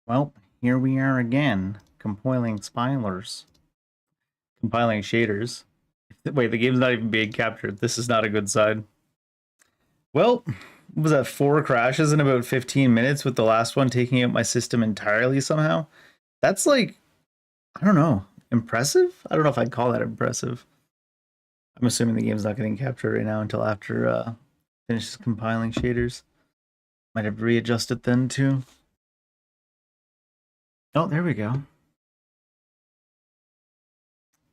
Well, here we are again, compiling spilers. Compiling shaders. Wait, the game's not even being captured. This is not a good sign. Well, was that 4 crashes in about 15 minutes with the last one taking out my system entirely somehow? That's like, I don't know, impressive? I don't know if I'd call that impressive. I'm assuming the game's not getting captured right now until after finishes compiling shaders. Might have readjusted then too. Oh, there we go.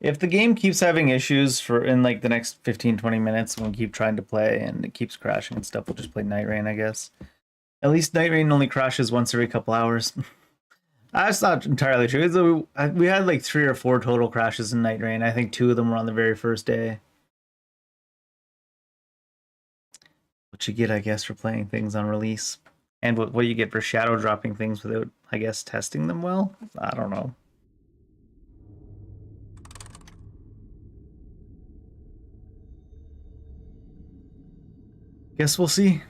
If the game keeps having issues for in like the next 15-20 minutes, we'll keep trying to play and it keeps crashing and stuff, we'll just play Night Rain, I guess. At least Night Rain only crashes once every couple hours. That's not entirely true. So we had like 3 or 4 total crashes in Night Rain. I think 2 of them were on the very first day. What you get, I guess, for playing things on release. And what you get for shadow dropping things without, I guess, testing them well? I don't know. Guess we'll see.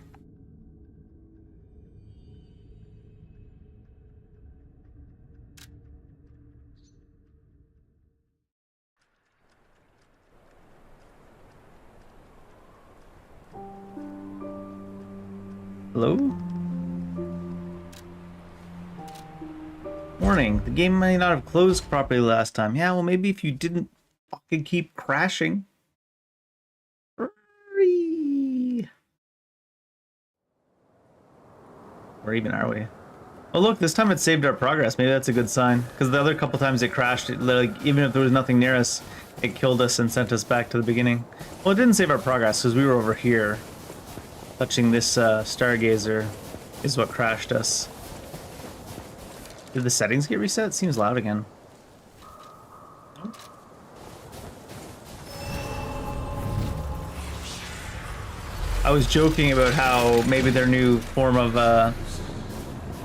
Hello? Warning, the game may not have closed properly last time. Yeah, well, maybe if you didn't fucking keep crashing. Hurry! Or even are we? Oh look, this time it saved our progress. Maybe that's a good sign. Because the other couple times it crashed, like, even if there was nothing near us, it killed us and sent us back to the beginning. Well, it didn't save our progress because we were over here. Touching this stargazer is what crashed us. Did the settings get reset? It seems loud again. I was joking about how maybe their new form of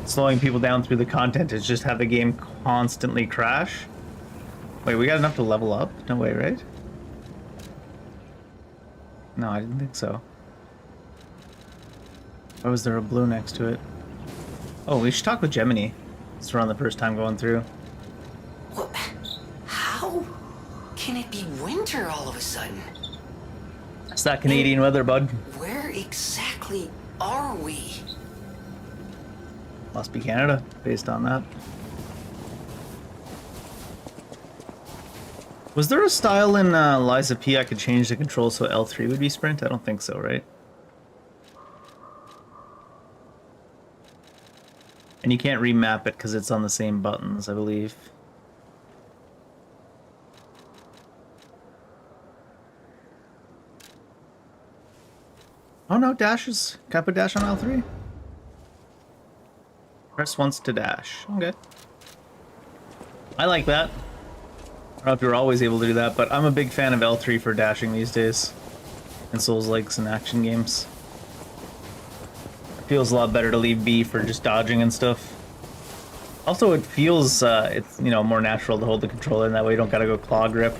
slowing people down through the content is just have the game constantly crash. Wait, we got enough to level up? No way, right? No, I didn't think so. Why was there a blue next to it? Oh, we should talk with Gemini. It's around the first time going through. What? How can it be winter all of a sudden? It's that Canadian weather, bud. Where exactly are we? Must be Canada, based on that. Was there a style in Liza P I could change the controls so L3 would be sprint? I don't think so, right? And you can't remap it because it's on the same buttons, I believe. Oh no, dashes. Can I put dash on L3? Press once to dash. Okay. I like that. I don't know if you're always able to do that, but I'm a big fan of L3 for dashing these days. In Souls-likes and action games. It feels a lot better to leave B for just dodging and stuff. Also, it feels, it's, you know, more natural to hold the controller, and that way you don't gotta go claw grip.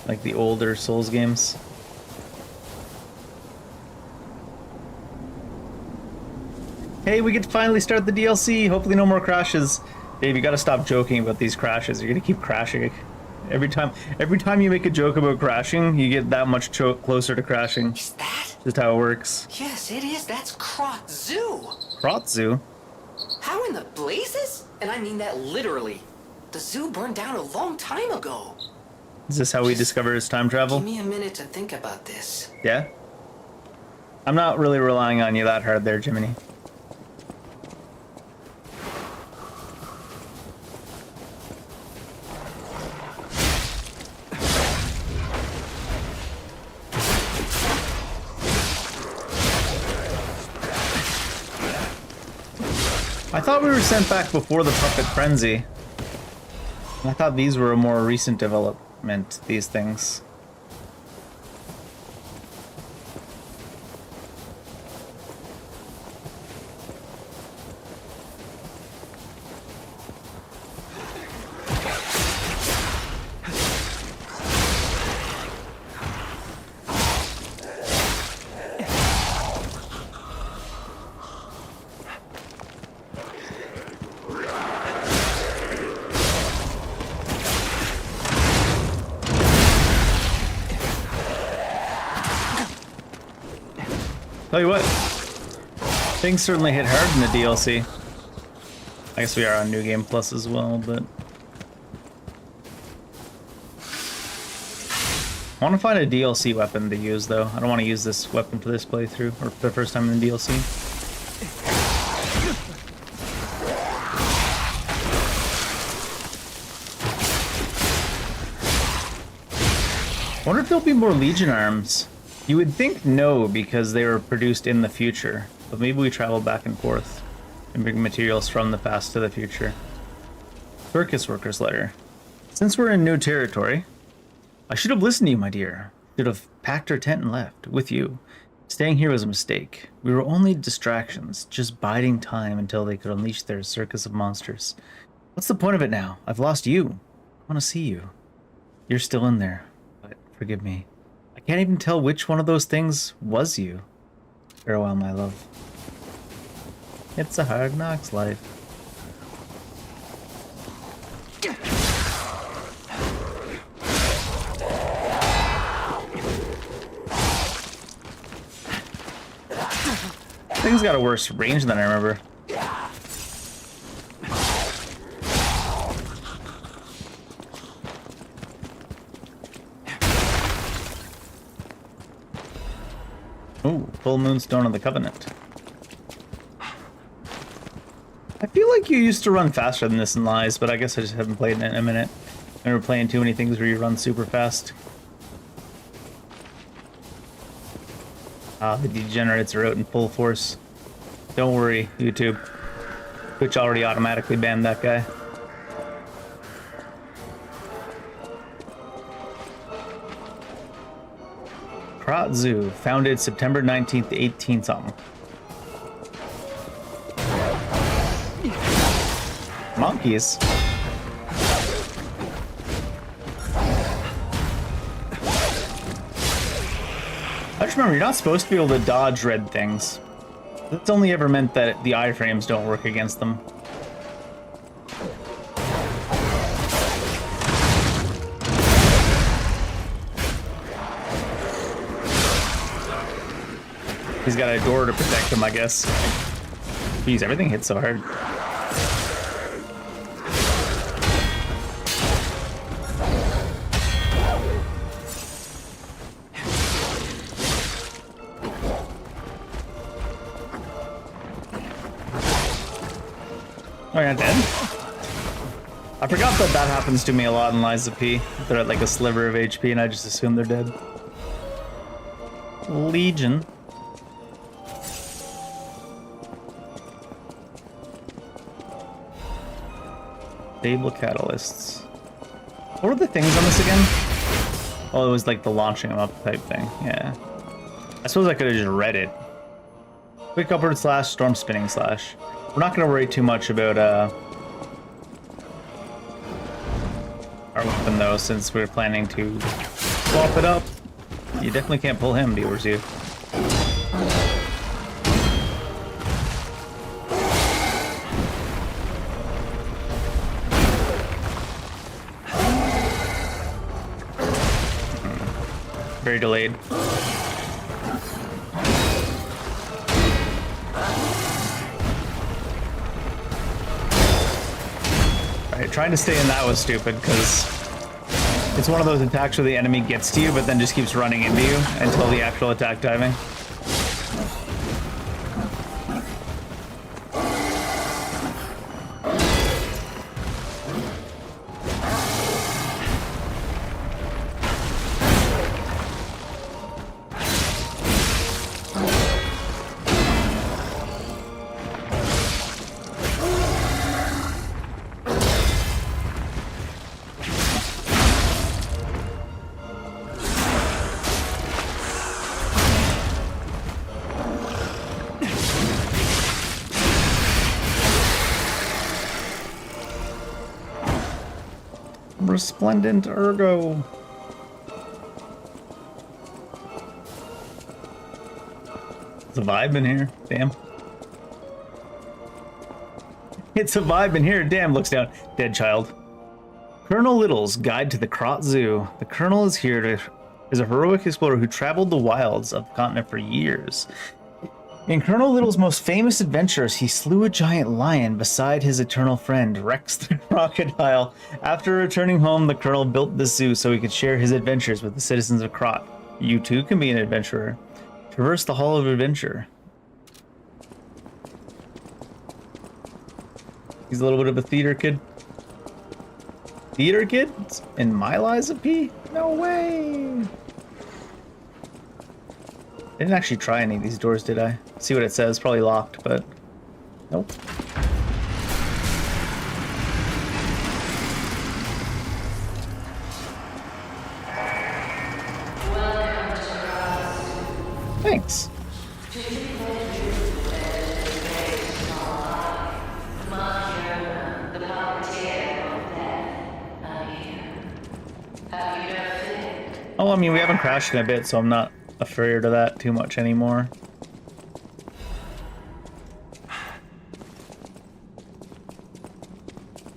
Like the older Souls games. Hey, we get to finally start the DLC. Hopefully no more crashes. Dave, you gotta stop joking about these crashes. You're gonna keep crashing. Every time you make a joke about crashing, you get that much closer to crashing. Is that? Just how it works. Yes, it is. That's Krot Zoo. Krot Zoo? How in the blazes? And I mean that literally. The zoo burned down a long time ago. Is this how we discover his time travel? Give me a minute to think about this. Yeah? I'm not really relying on you that hard there, Jiminy. I thought we were sent back before the Puppet Frenzy. I thought these were a more recent development, these things. Tell you what, things certainly hit hard in the DLC. I guess we are on New Game Plus as well, but I want to find a DLC weapon to use, though. I don't want to use this weapon for this playthrough, or for the first time in the DLC. I wonder if there'll be more Legion arms. You would think no, because they were produced in the future. But maybe we travel back and forth and bring materials from the past to the future. Circus Worker's Letter. Since we're in new territory, I should have listened to you, my dear. Should have packed our tent and left with you. Staying here was a mistake. We were only distractions, just biding time until they could unleash their circus of monsters. What's the point of it now? I've lost you. I want to see you. You're still in there, but forgive me. I can't even tell which one of those things was you. Farewell, my love. It's a hard knocks life. Thing's got a worse range than I remember. Ooh, Full Moonstone of the Covenant. I feel like you used to run faster than this in Lies, but I guess I just haven't played it in a minute. I remember playing too many things where you run super fast. The degenerates are out in full force. Don't worry, YouTube. Twitch already automatically banned that guy. Krat Zoo, founded September 19th, 18 something. Monkeys. I just remember, you're not supposed to be able to dodge red things. That's only ever meant that the iframes don't work against them. He's got a door to protect him, I guess. Jeez, everything hits so hard. Oh, you're not dead? I forgot that that happens to me a lot in Lies of P. They're at like a sliver of HP and I just assume they're dead. Legion. Stable catalysts. What were the things on this again? Oh, it was like the launching them up type thing. Yeah. I suppose I could have just read it. Quick upward slash, storm spinning slash. We're not going to worry too much about our weapon though, since we're planning to swap it up. You definitely can't pull him, viewers. You. Very delayed. Alright, trying to stay in that was stupid, because it's one of those attacks where the enemy gets to you, but then just keeps running into you until the actual attack timing. Resplendent Ergo. It's a vibe in here. Damn. It's a vibe in here. Damn, looks down. Dead child. Colonel Little's Guide to the Krat Zoo. The Colonel is a heroic explorer who traveled the wilds of the continent for years. In Colonel Little's most famous adventures, he slew a giant lion beside his eternal friend, Rex the crocodile. After returning home, the Colonel built the zoo so he could share his adventures with the citizens of Krot. You too can be an adventurer. Traverse the Hall of Adventure. He's a little bit of a theater kid. Theater kid? In my Lies of P? No way! I didn't actually try any of these doors, did I? See what it says. Probably locked, but nope. Thanks. Oh, I mean, we haven't crashed in a bit, so I'm not afraid of that too much anymore.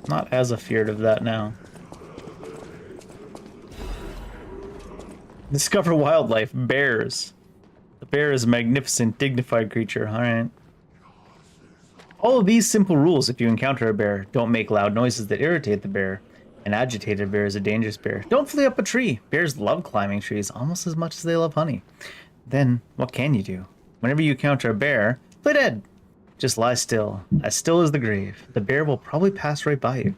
Not as afeared of that now. Discover wildlife. Bears. The bear is a magnificent, dignified creature. Alright. All of these simple rules if you encounter a bear. Don't make loud noises that irritate the bear. An agitated bear is a dangerous bear. Don't flee up a tree. Bears love climbing trees almost as much as they love honey. Then, what can you do? Whenever you encounter a bear, play dead. Just lie still as the grave. The bear will probably pass right by you.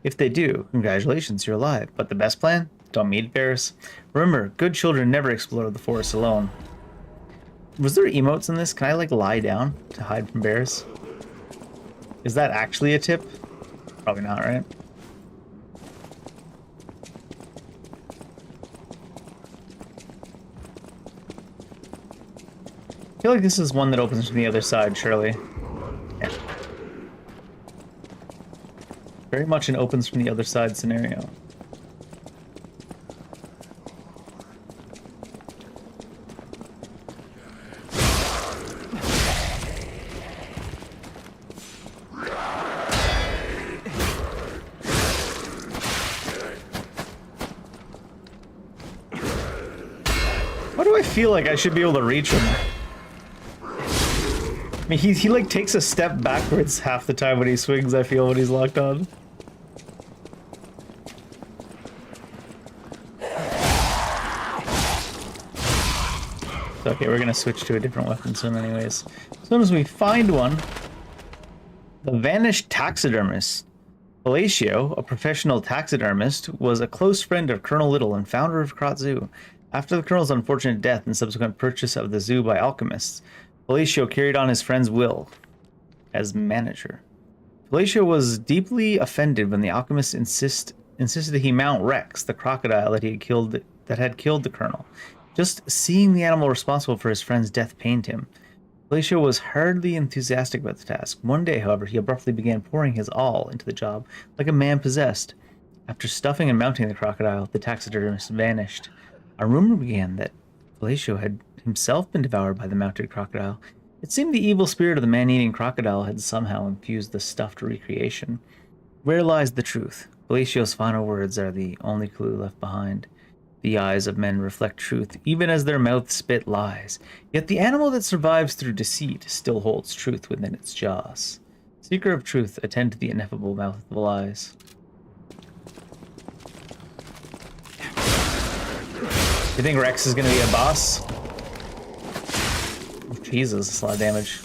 If they do, congratulations, you're alive. But the best plan? Don't meet bears. Remember, good children never explore the forest alone. Was there emotes in this? Can I, like, lie down to hide from bears? Is that actually a tip? Probably not, right? I feel like this is one that opens from the other side, surely. Yeah. Very much an opens from the other side scenario. Why do I feel like I should be able to reach him? I mean, he like takes a step backwards half the time when he swings, I feel, when he's locked on. Okay, we're gonna switch to a different weapon soon anyways. As soon as we find one. The Vanished Taxidermist. Palacio, a professional taxidermist, was a close friend of Colonel Little and founder of Krot Zoo. After the Colonel's unfortunate death and subsequent purchase of the zoo by alchemists, Palacio carried on his friend's will as manager. Palacio was deeply offended when the alchemists insisted he mount Rex, the crocodile that had killed the Colonel. Just seeing the animal responsible for his friend's death pained him. Palacio was hardly enthusiastic about the task. One day, however, he abruptly began pouring his all into the job, like a man possessed. After stuffing and mounting the crocodile, the taxidermist vanished. A rumor began that Palacio had himself been devoured by the mounted crocodile. It seemed the evil spirit of the man-eating crocodile had somehow infused the stuffed recreation. Where lies the truth? Palacio's final words are the only clue left behind. The eyes of men reflect truth, even as their mouths spit lies. Yet the animal that survives through deceit still holds truth within its jaws. Seeker of truth, attend to the ineffable mouth of lies. You think Rex is going to be a boss? Jesus, that's a lot of damage.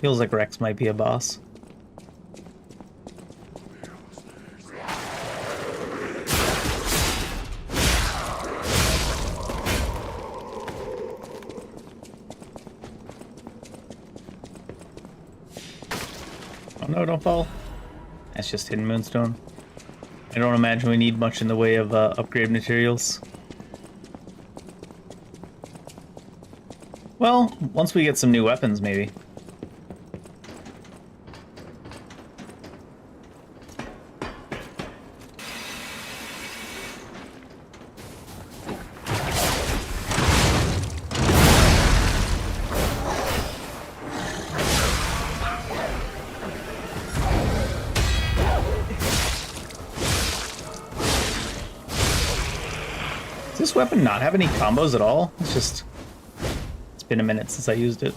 Feels like Rex might be a boss. Oh no, don't fall. That's just hidden moonstone. I don't imagine we need much in the way of upgrade materials. Well, once we get some new weapons, maybe. this weapon not have any combos at all? It's been a minute since I used it.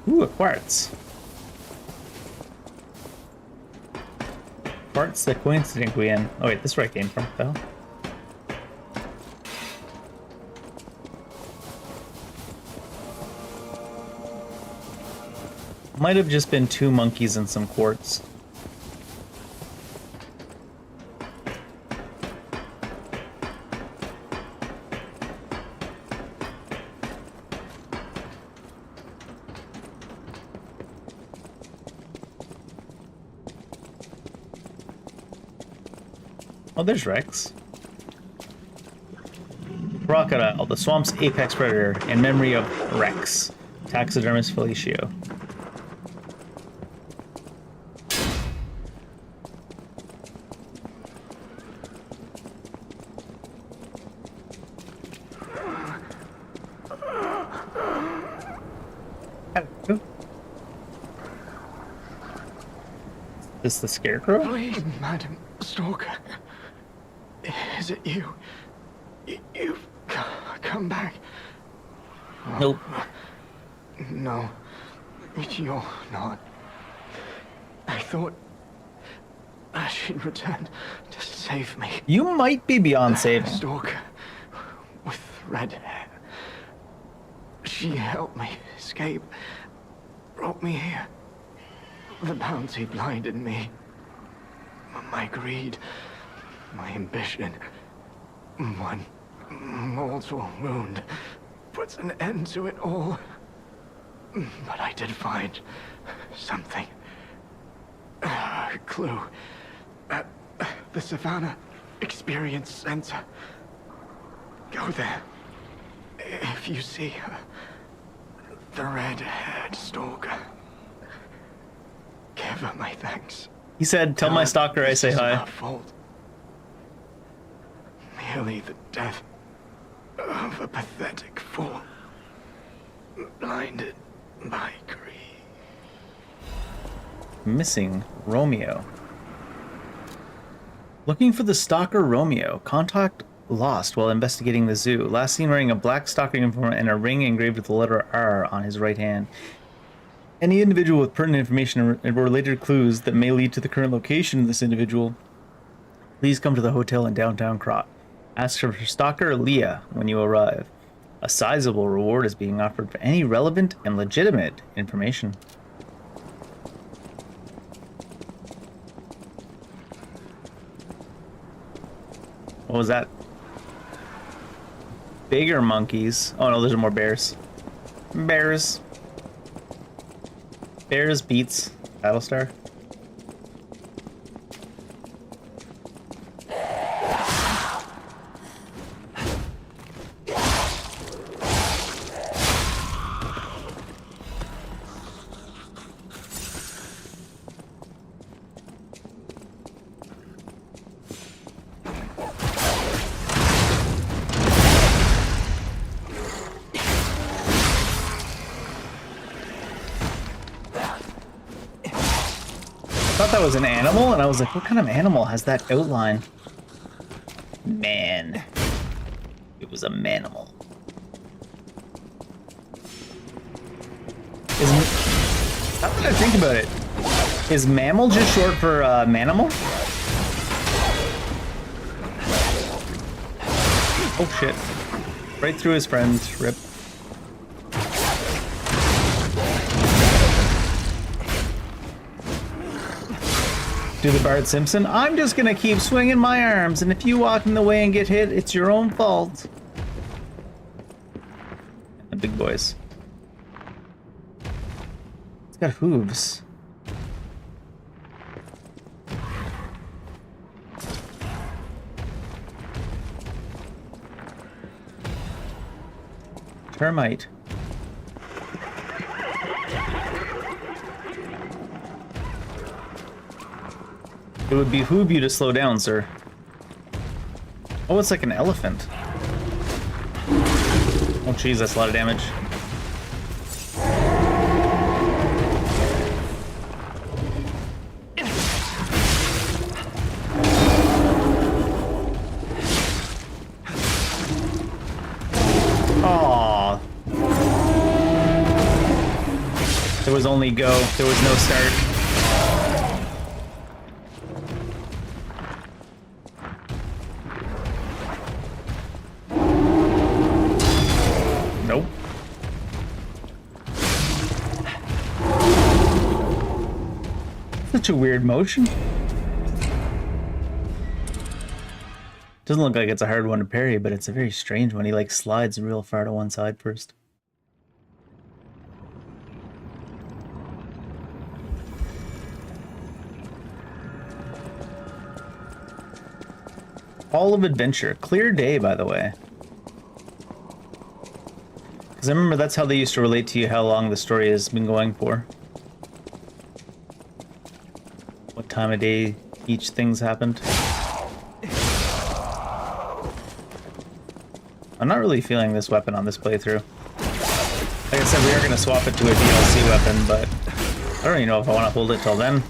Ooh, a quartz. Quartz the coincidentally. Oh wait, this is where I came from, though. Might have just been 2 monkeys and some quartz. Oh, there's Rex. Crocodile, the swamp's apex predator, in memory of Rex, taxidermist Felicio. Is this the scarecrow? Please, Madam Stalker. Is it you? You've come back. Nope. No, you're not. I thought she'd returned to save me. You might be beyond saving. Stalker with red hair. She helped me escape, brought me here. The bounty blinded me. My greed, my ambition, one mortal wound puts an end to it all. But I did find something. A clue at the Savannah Experience Center. Go there. If you see her, the red-haired stalker, give her my thanks. He said, tell my stalker I say This is hi. her fault. Merely the death of a pathetic fool, blinded by greed. Missing Romeo. Looking for the stalker Romeo. Contact lost while investigating the zoo. Last seen wearing a black stalker uniform and a ring engraved with the letter R on his right hand. Any individual with pertinent information and related clues that may lead to the current location of this individual, please come to the hotel in downtown Krot. Ask for stalker Leah when you arrive. A sizable reward is being offered for any relevant and legitimate information. What was that? Bigger monkeys. Oh no, those are more bears. Bears. Bears beats Battlestar. I thought that was an animal, and I was like, what kind of animal has that outline? Man. It was a manimal. How did I think about it? Is mammal just short for manimal? Oh shit. Right through his friends, rip. Do the Bart Simpson. I'm just gonna keep swinging my arms, and if you walk in the way and get hit, it's your own fault. The big boys. It's got hooves. Termite. It would behoove you to slow down, sir. Oh, it's like an elephant. Oh, jeez, that's a lot of damage. was only go. There was no start. Nope. Such a weird motion. Doesn't look like it's a hard one to parry, but it's a very strange one. He like slides real far to one side first. Hall of Adventure. Clear day, by the way. Because I remember that's how they used to relate to you how long the story has been going for. What time of day each thing's happened. I'm not really feeling this weapon on this playthrough. Like I said, we are going to swap it to a DLC weapon, but I don't even know if I want to hold it till then.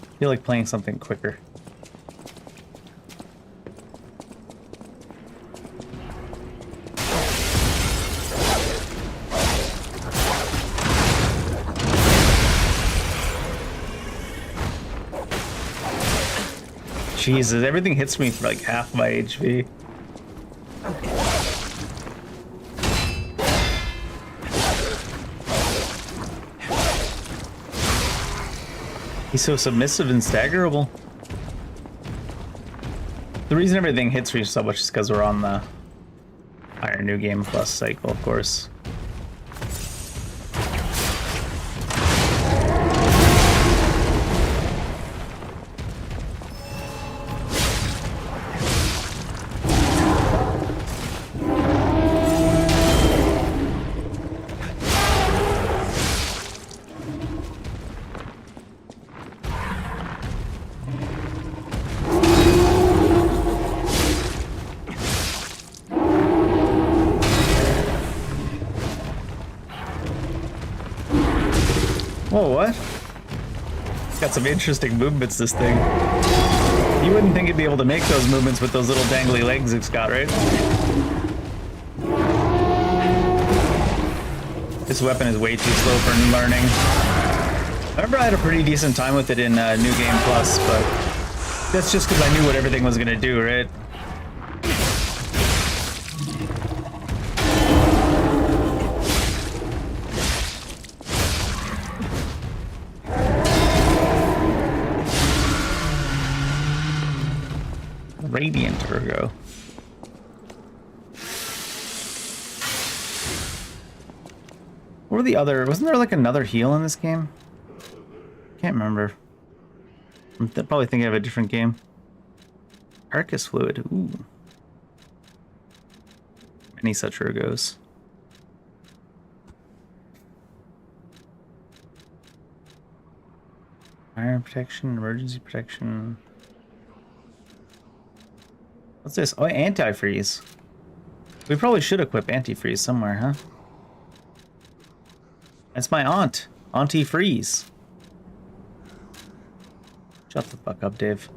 I feel like playing something quicker. Jesus, everything hits me for like half my HP. He's so submissive and staggerable. The reason everything hits me so much is because we're on the Iron New Game Plus cycle, of course. Whoa, what? Got some interesting movements, this thing. You wouldn't think it'd be able to make those movements with those little dangly legs it's got, right? This weapon is way too slow for learning. I remember I had a pretty decent time with it in New Game Plus, but that's just because I knew what everything was gonna do, right? Radiant Ergo. What were the other... Wasn't there like another heal in this game? Can't remember. I'm probably thinking of a different game. Arcus Fluid. Ooh. Many such Ergos. Iron protection, emergency protection... What's this? Oh, antifreeze. We probably should equip antifreeze somewhere, huh? That's my aunt. Auntie Freeze. Shut the fuck up, Dave.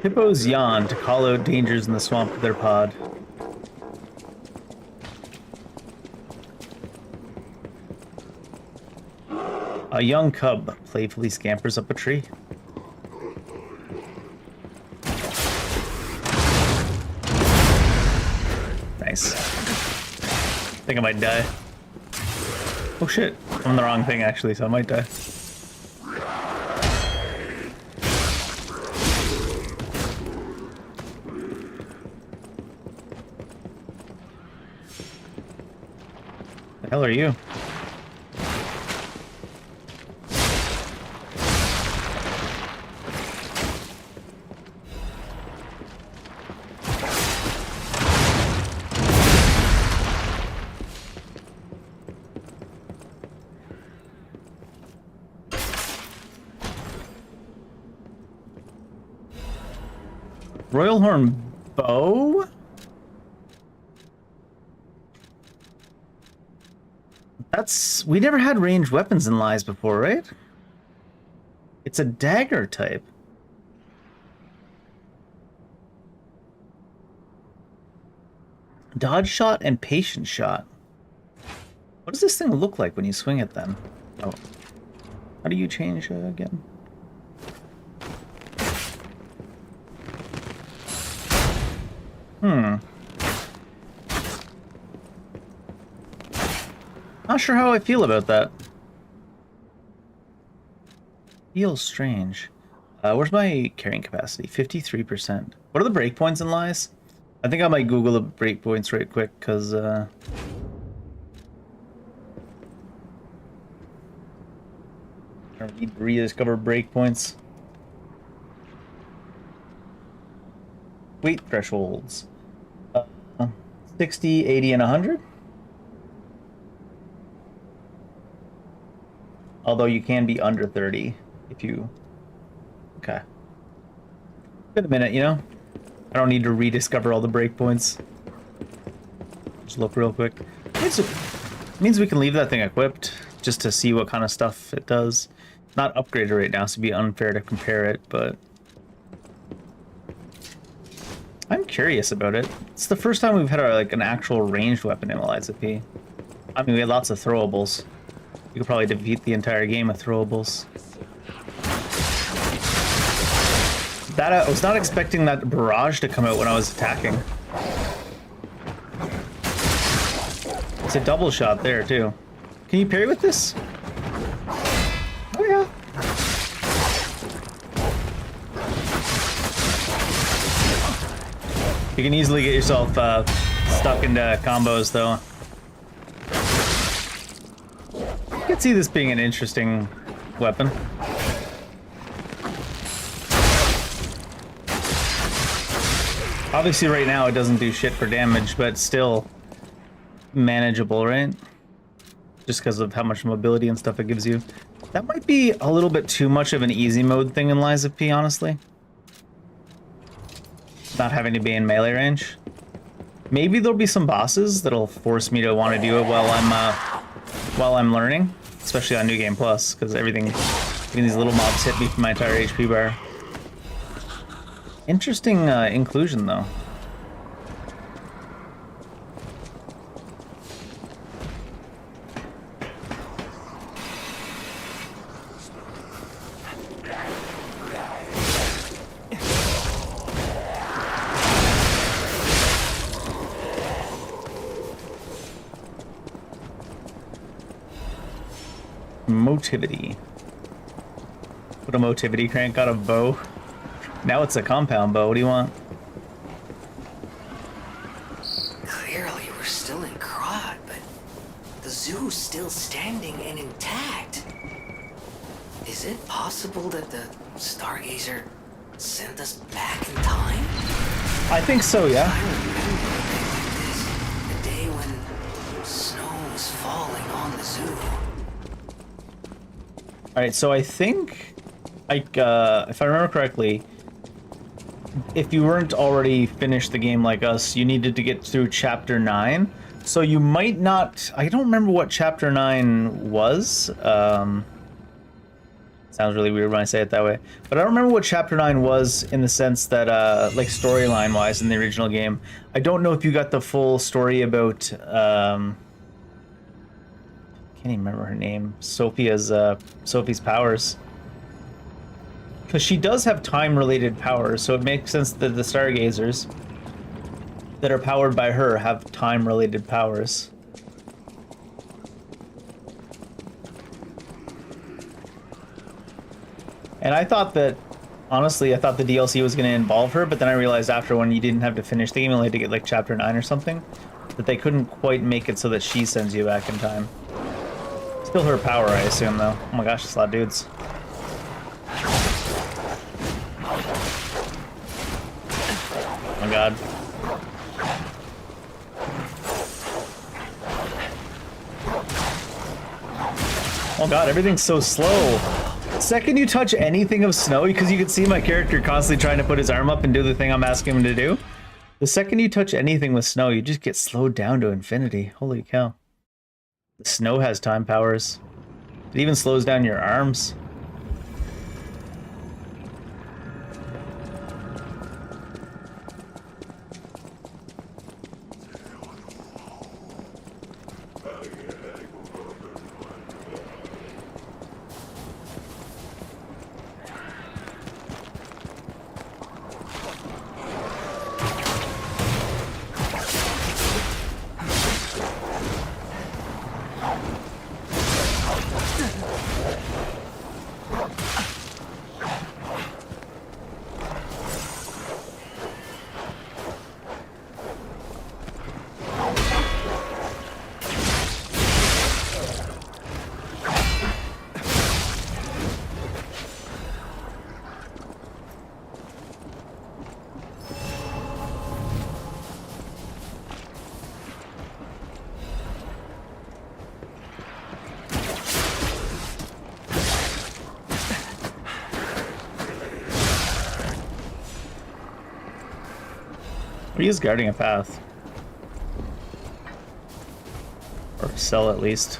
Hippos yawn to call out dangers in the swamp with their pod. A young cub playfully scampers up a tree. Nice. I think I might die. Oh shit. I'm on the wrong thing actually, so I might die. The hell are you? Royal Horn Bow? That's... We never had ranged weapons in Lies before, right? It's a dagger type. Dodge shot and patient shot. What does this thing look like when you swing it then? Oh. How do you change again? Not sure how I feel about that. Feels strange. Where's my carrying capacity? 53%. What are the breakpoints in lies? I think I might Google the breakpoints right quick, because I need to rediscover breakpoints. Weight thresholds. 60, 80, and 100? Although you can be under 30 if you... Okay. Been a minute, you know? I don't need to rediscover all the breakpoints. Just look real quick. Means we can leave that thing equipped just to see what kind of stuff it does. Not upgraded right now, so it'd be unfair to compare it, but... I'm curious about it. It's the first time we've had like an actual ranged weapon in Eliza P. I mean, we had lots of throwables. You could probably defeat the entire game with throwables. That I was not expecting that barrage to come out when I was attacking. It's a double shot there too. Can you parry with this? Oh yeah. You can easily get yourself stuck into combos though. I could see this being an interesting weapon. Obviously right now it doesn't do shit for damage, but still manageable, right? Just because of how much mobility and stuff it gives you. That might be a little bit too much of an easy mode thing in Lies of P, honestly. Not having to be in melee range. Maybe there'll be some bosses that'll force me to want to do it while I'm learning, especially on New Game Plus, because even these little mobs hit me from my entire HP bar. Interesting inclusion, though. Motivity. Put a motivity crank on a bow. Now it's a compound bow. What do you want? Clearly, we're still in Krod, but the zoo's still standing and intact. Is it possible that the Stargazer sent us back in time? I think so, yeah. I remember this, the day when snow was falling on the zoo. Alright, so I think, like, if I remember correctly, if you weren't already finished the game like us, you needed to get through Chapter 9. So you might not... I don't remember what Chapter 9 was. Sounds really weird when I say it that way. But I don't remember what Chapter 9 was in the sense that, like, storyline-wise in the original game. I don't know if you got the full story about... I can't even remember her name. Sophie's powers. Because she does have time-related powers, so it makes sense that the Stargazers that are powered by her have time-related powers. And I thought that, honestly, I thought the DLC was going to involve her, but then I realized after when you didn't have to finish the game, you only had to get like Chapter 9 or something, that they couldn't quite make it so that she sends you back in time. Still her power, I assume, though. Oh my gosh, it's a lot of dudes. Oh my god. Oh god, everything's so slow. Second you touch anything of snow, because you can see my character constantly trying to put his arm up and do the thing I'm asking him to do. The second you touch anything with snow, you just get slowed down to infinity. Holy cow. The snow has time powers. It even slows down your arms. He is guarding a path. Or a cell, at least.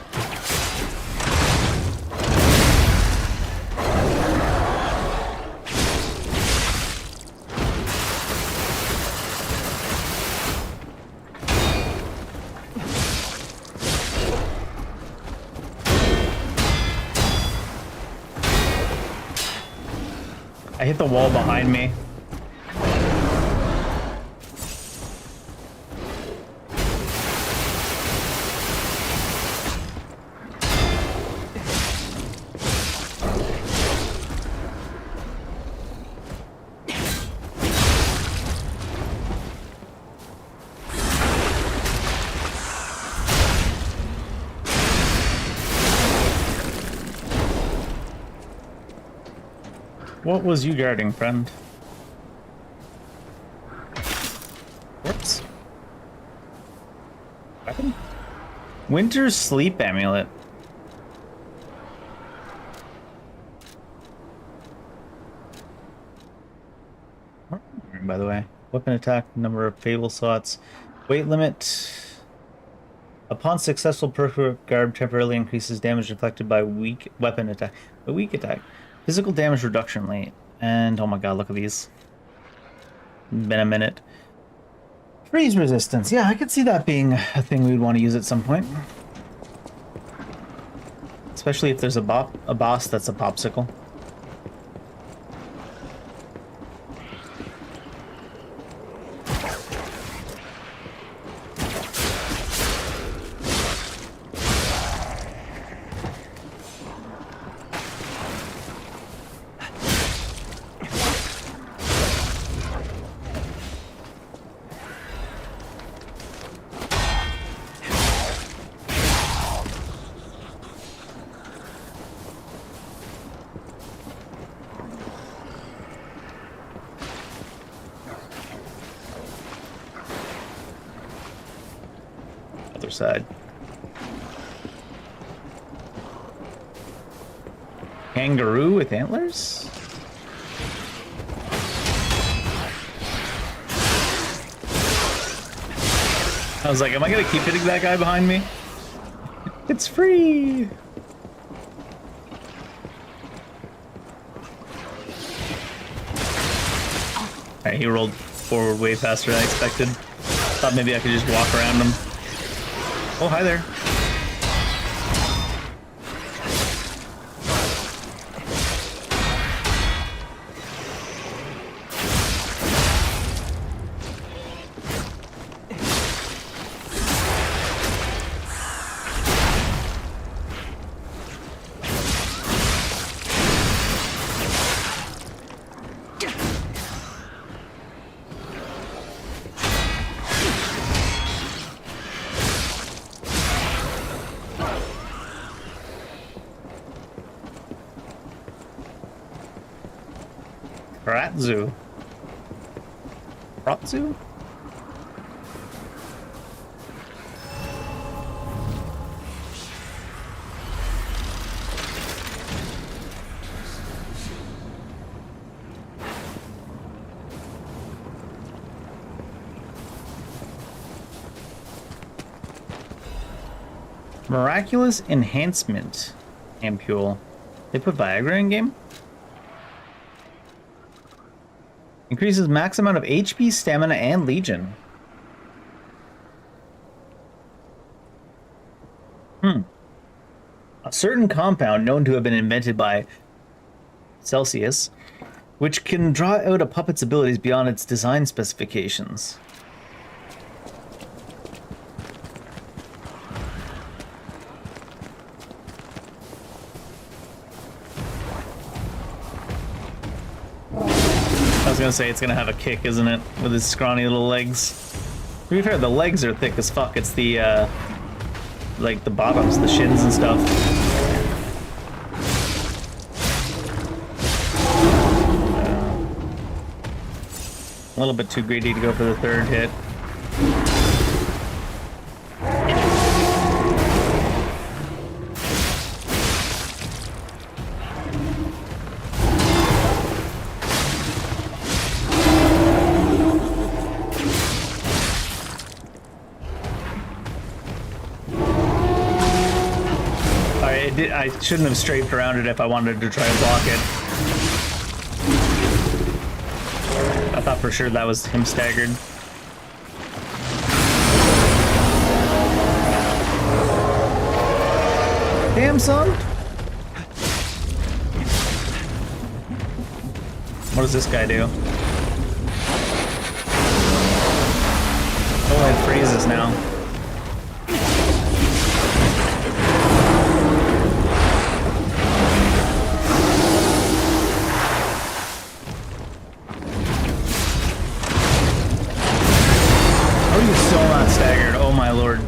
I hit the wall behind me. What was you guarding, friend? Whoops. Weapon? Winter's Sleep Amulet. By the way, weapon attack, number of fable slots, weight limit. Upon successful perfect guard, temporarily increases damage inflicted by weak weapon attack. A weak attack. Physical damage reduction rate. And oh my god, look at these. Been a minute. Freeze resistance. Yeah, I could see that being a thing we'd want to use at some point. Especially if there's a boss that's a popsicle. Other side. Kangaroo with antlers? I was like, am I gonna keep hitting that guy behind me? It's free! Alright, he rolled forward way faster than I expected. Thought maybe I could just walk around him. Oh, hi there. Ratzu. Ratzu? Miraculous Enhancement Ampule. They put Viagra in game? Increases max amount of HP, stamina, and legion. A certain compound known to have been invented by Celsius, which can draw out a puppet's abilities beyond its design specifications. I was gonna say it's gonna have a kick, isn't it? With his scrawny little legs. To be fair, the legs are thick as fuck. It's the, like the bottoms, the shins and stuff. A little bit too greedy to go for the third hit. I shouldn't have strafed around it if I wanted to try and block it. I thought for sure that was him staggered. Damn, son! What does this guy do? Oh, it freezes now. Still not staggered. Oh my lord.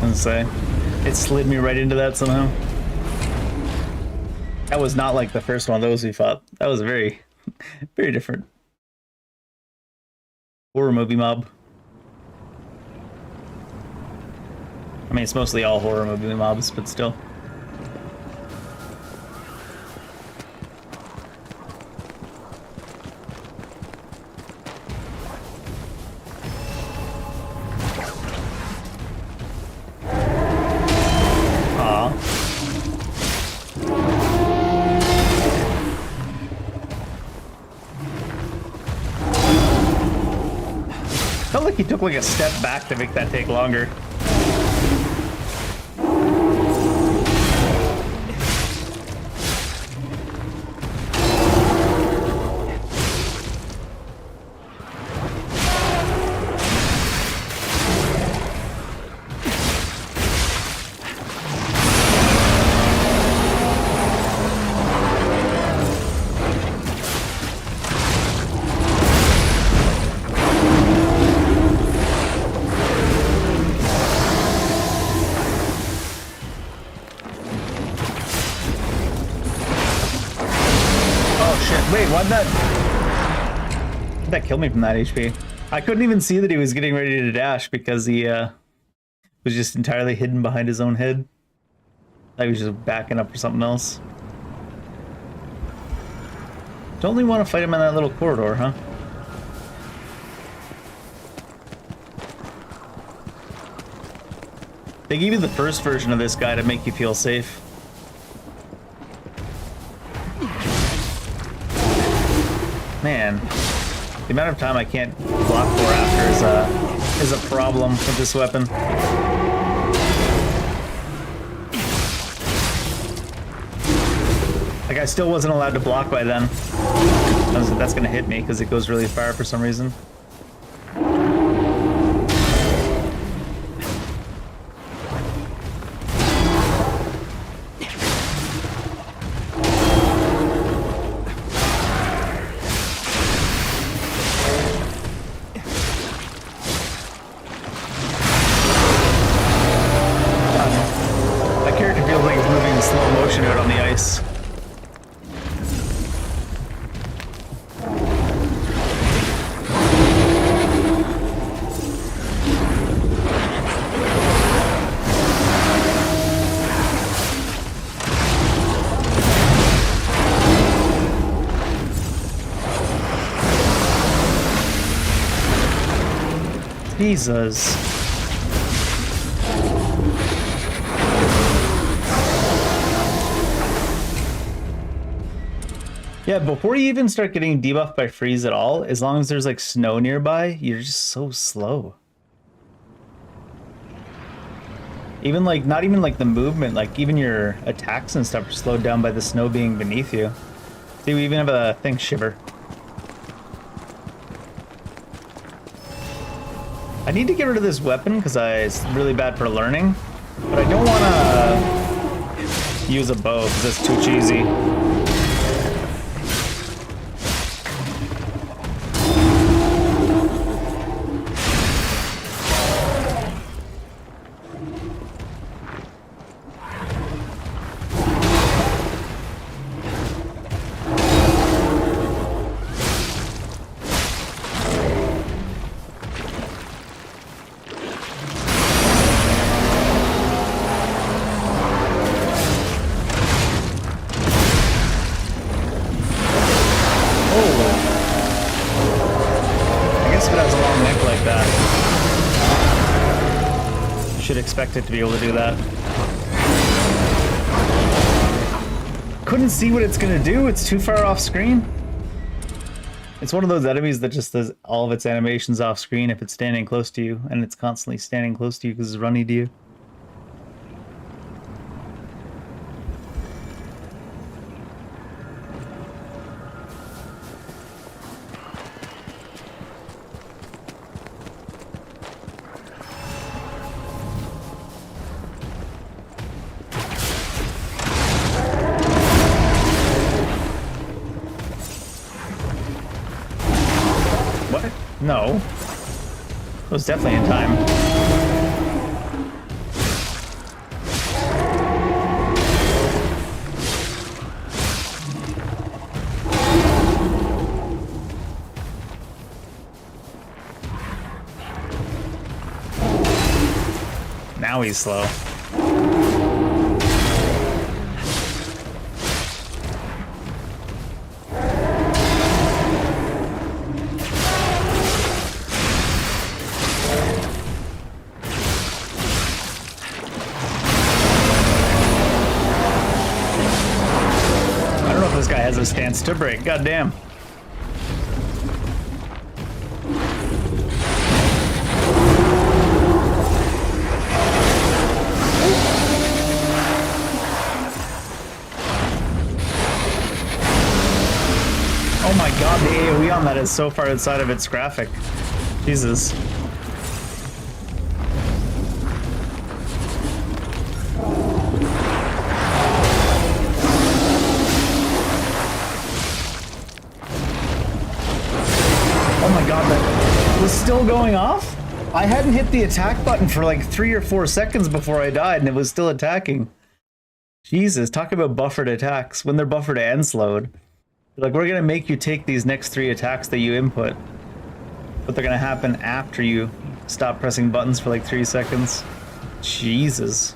Let's say it slid me right into that somehow. That was not like the first one of those we fought. That was very, very different. Horror movie mob. I mean, it's mostly all horror movie mobs, but still. Felt like he took like a step back to make that take longer. Wait, why'd that kill me from that HP? I couldn't even see that he was getting ready to dash because he was just entirely hidden behind his own head. Like he was just backing up for something else. Don't only want to fight him in that little corridor, huh? They gave you the first version of this guy to make you feel safe. Man, the amount of time I can't block for after is a problem with this weapon. Like, I still wasn't allowed to block by then. That's gonna hit me because it goes really far for some reason. Out on the ice. Jesus. Yeah, before you even start getting debuffed by freeze at all, as long as there's like snow nearby, you're just so slow. Even like, not even like the movement, like even your attacks and stuff are slowed down by the snow being beneath you. See, we even have a thing shiver. I need to get rid of this weapon because it's really bad for learning, but I don't want to use a bow because it's too cheesy. Expect it to be able to do that. Couldn't see what it's gonna do. It's too far off screen. It's one of those enemies that just does all of its animations off screen if it's standing close to you, and it's constantly standing close to you because it's running to you. No. It was definitely in time. Now he's slow. Stance to break. Goddamn. Oh my god, the AoE on that is so far outside of its graphic. Jesus. Still going off? I hadn't hit the attack button for like 3 or 4 seconds before I died and it was still attacking. Jesus, talk about buffered attacks when they're buffered and slowed. Like, we're gonna make you take these next 3 attacks that you input, but they're gonna happen after you stop pressing buttons for like 3 seconds. Jesus.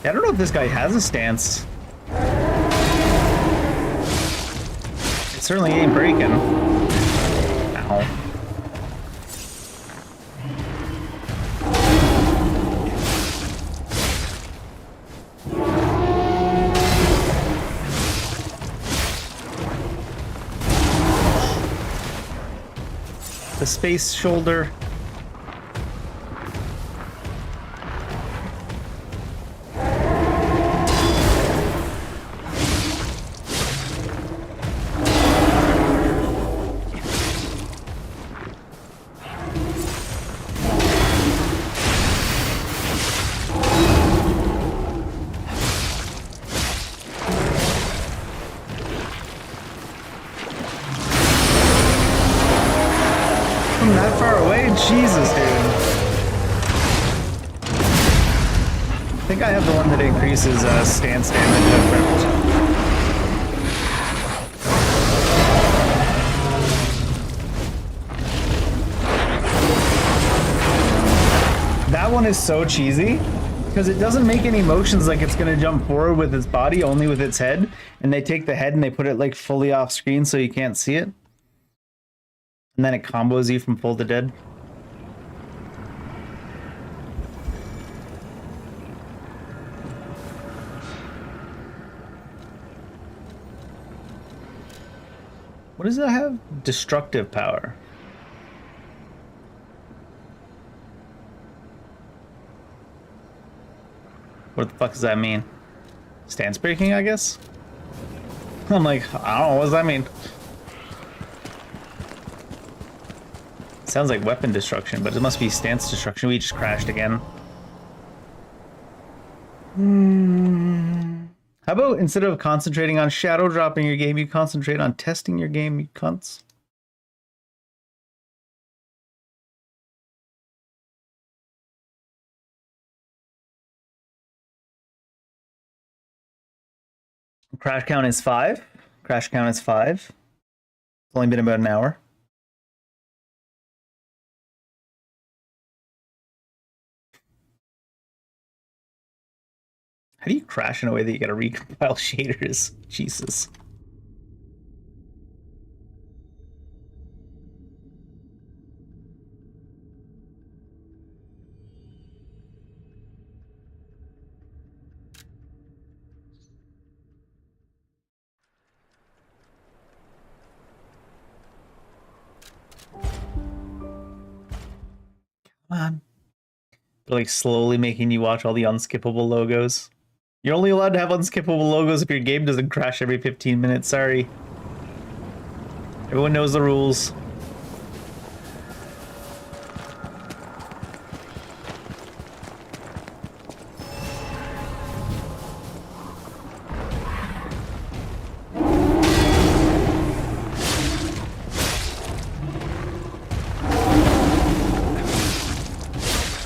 I don't know if this guy has a stance. It certainly ain't breaking. Ow. The space shoulder. That far away? Jesus, dude. I think I have the one that increases stance damage effect. That one is so cheesy. Because it doesn't make any motions like it's going to jump forward with its body, only with its head. And they take the head and they put it like fully off screen so you can't see it. And then it combos you from full to dead. What does that have? Destructive power. What the fuck does that mean? Stance breaking, I guess? I'm like, I don't know, what does that mean? Sounds like weapon destruction, but it must be stance destruction. We just crashed again. How about instead of concentrating on shadow dropping your game, you concentrate on testing your game, you cunts? Crash count is 5. Crash count is 5. It's only been about an hour. How do you crash in a way that you gotta recompile shaders? Jesus. Come on. They're like slowly making you watch all the unskippable logos. You're only allowed to have unskippable logos if your game doesn't crash every 15 minutes. Sorry. Everyone knows the rules.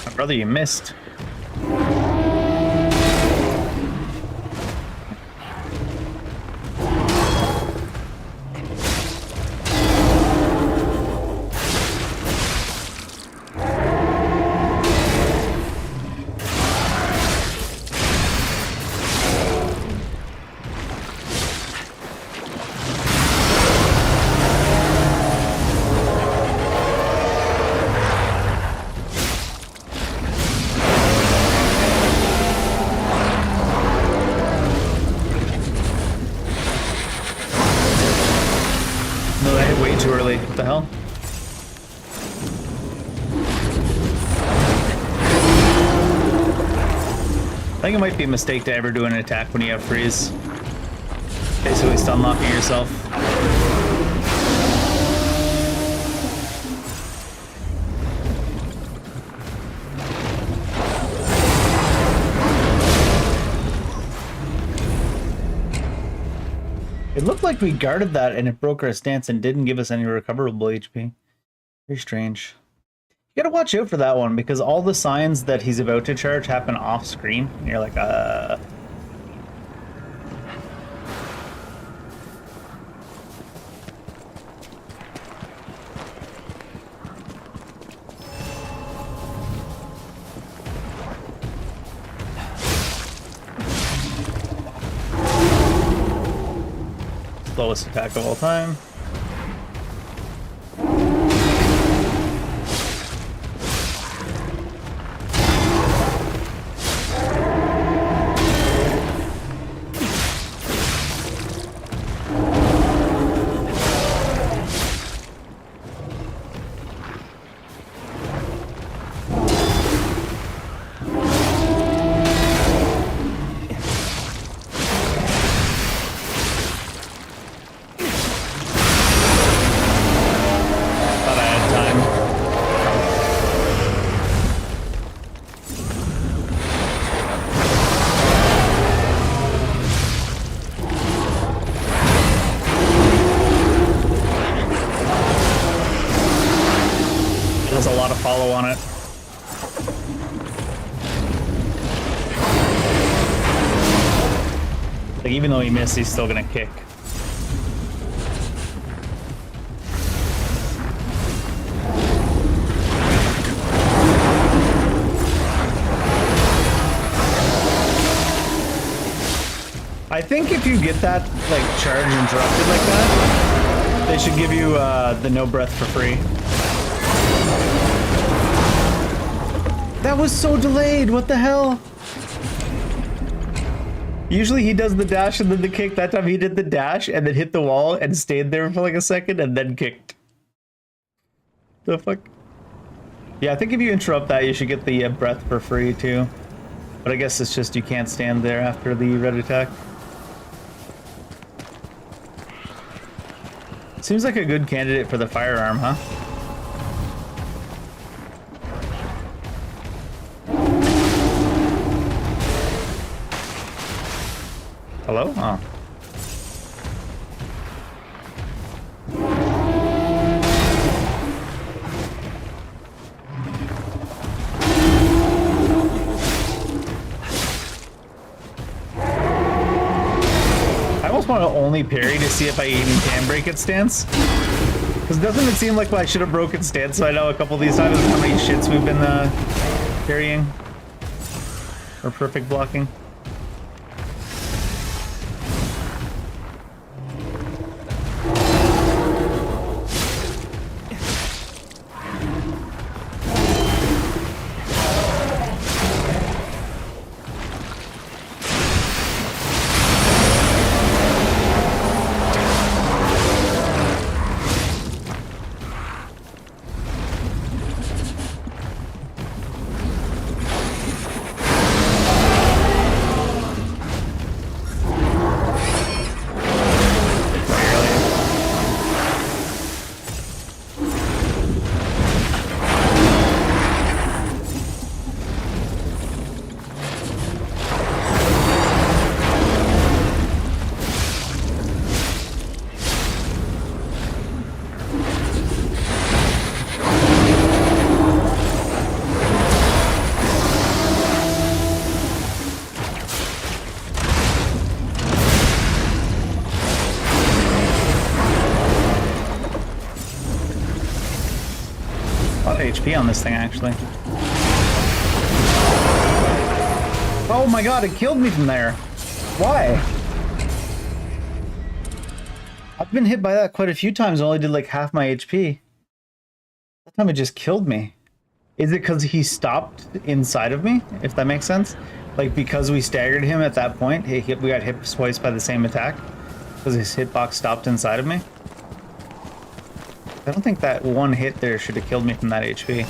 My brother, you missed. No, I hit way too early. What the hell? I think it might be a mistake to ever do an attack when you have freeze. Basically stun locking yourself. It looked like we guarded that and it broke our stance and didn't give us any recoverable HP. Very strange. You gotta watch out for that one because all the signs that he's about to charge happen off screen. And you're like, Slowest attack of all time. Thought I had time. There's a lot of follow on it. Like even though he missed, he's still gonna kick. I think if you get that like charge interrupted like that, they should give you the no breath for free. That was so delayed. What the hell? Usually he does the dash and then the kick. That time he did the dash and then hit the wall and stayed there for like a second and then kicked. The fuck? Yeah, I think if you interrupt that, you should get the breath for free too. But I guess it's just you can't stand there after the red attack. Seems like a good candidate for the firearm, huh? Hello? Oh. I almost want to only parry to see if I even can break its stance. Because doesn't it seem like I should have broken stance so I know a couple of these times how many shits we've been parrying? Or perfect blocking? HP on this thing, actually. Oh my god, it killed me from there. Why? I've been hit by that quite a few times, only did like half my HP. That time it just killed me. Is it because he stopped inside of me, if that makes sense? Like, because we staggered him at that point, we got hit twice by the same attack? Because his hitbox stopped inside of me? I don't think that one hit there should have killed me from that HP.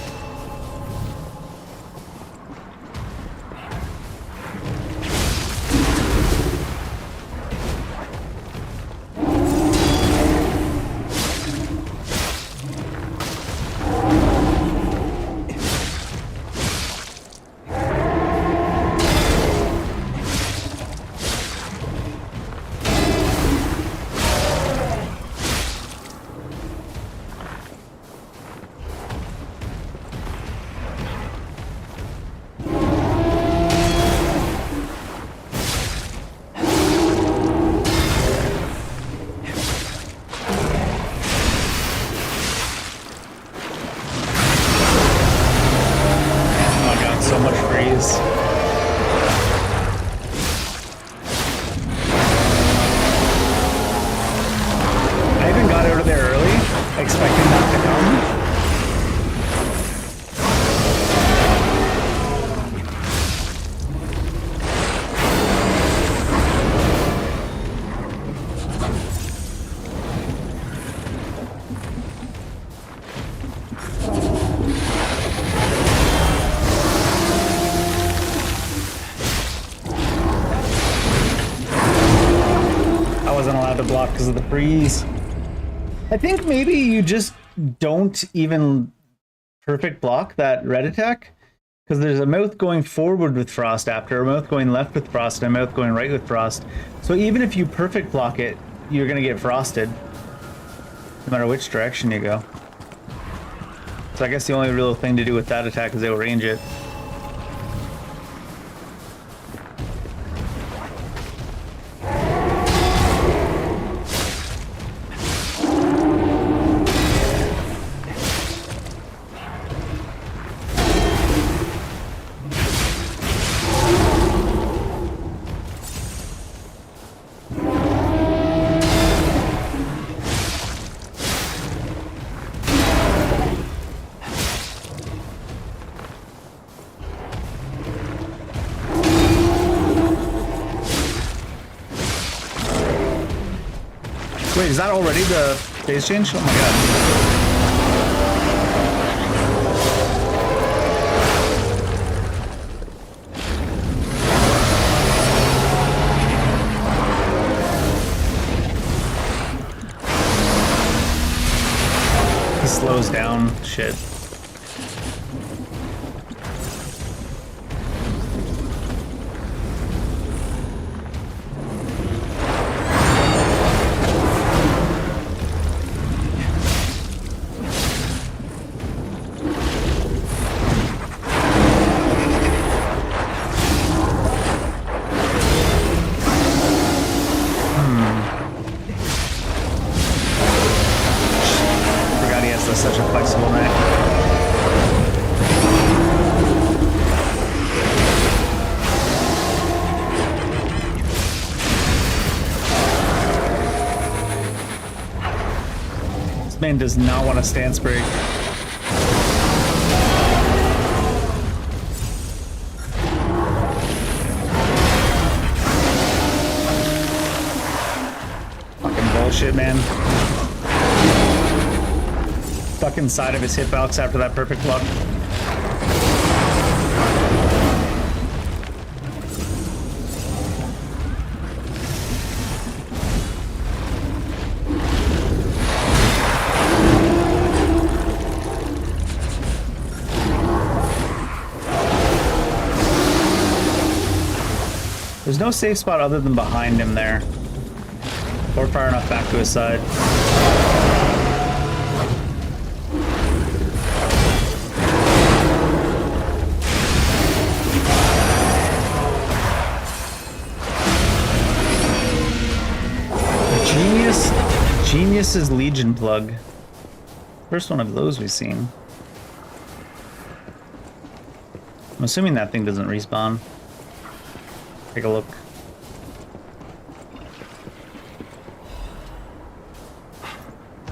Because of the freeze. I think maybe you just don't even perfect block that red attack, because there's a mouth going forward with frost after, a mouth going left with frost, and a mouth going right with frost. So even if you perfect block it, you're gonna get frosted no matter which direction you go. So I guess the only real thing to do with that attack is outrange it. Wait, is that already the phase change? Oh my god. He slows down shit. Such a flexible neck. This man does not want a stance break. Fucking bullshit, man. Stuck inside of his hitbox after that perfect block. There's no safe spot other than behind him there. Or far enough back to his side. Genius's Legion plug. First one of those we've seen. I'm assuming that thing doesn't respawn. Take a look.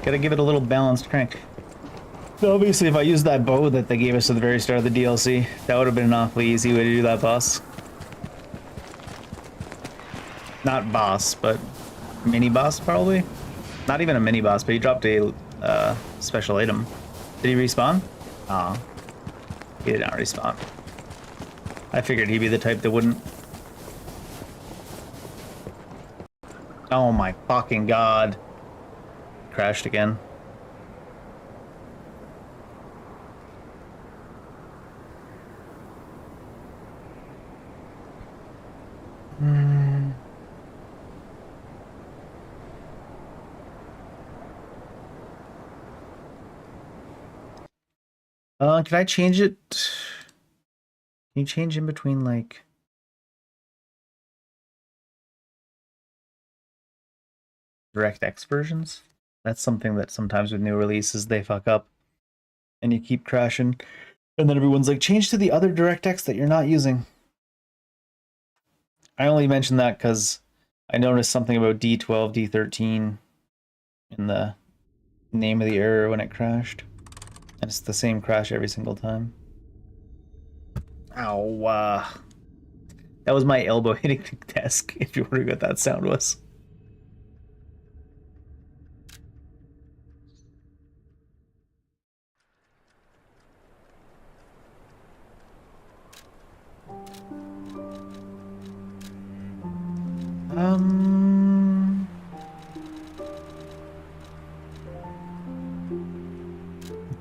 Gotta give it a little balanced crank. So obviously if I used that bow that they gave us at the very start of the DLC, that would have been an awfully easy way to do that boss. Not boss, but mini boss probably? Not even a mini boss, but he dropped a special item. Did he respawn? Aw. He did not respawn. I figured he'd be the type that wouldn't. Oh my fucking god. Crashed again. Can I change it? Can you change in between, like... DirectX versions? That's something that sometimes with new releases they fuck up. And you keep crashing. And then everyone's like, change to the other DirectX that you're not using. I only mentioned that because I noticed something about D12, D13 in the name of the error when it crashed. And it's the same crash every single time. Ow, that was my elbow hitting the desk, if you're wondering what that sound was.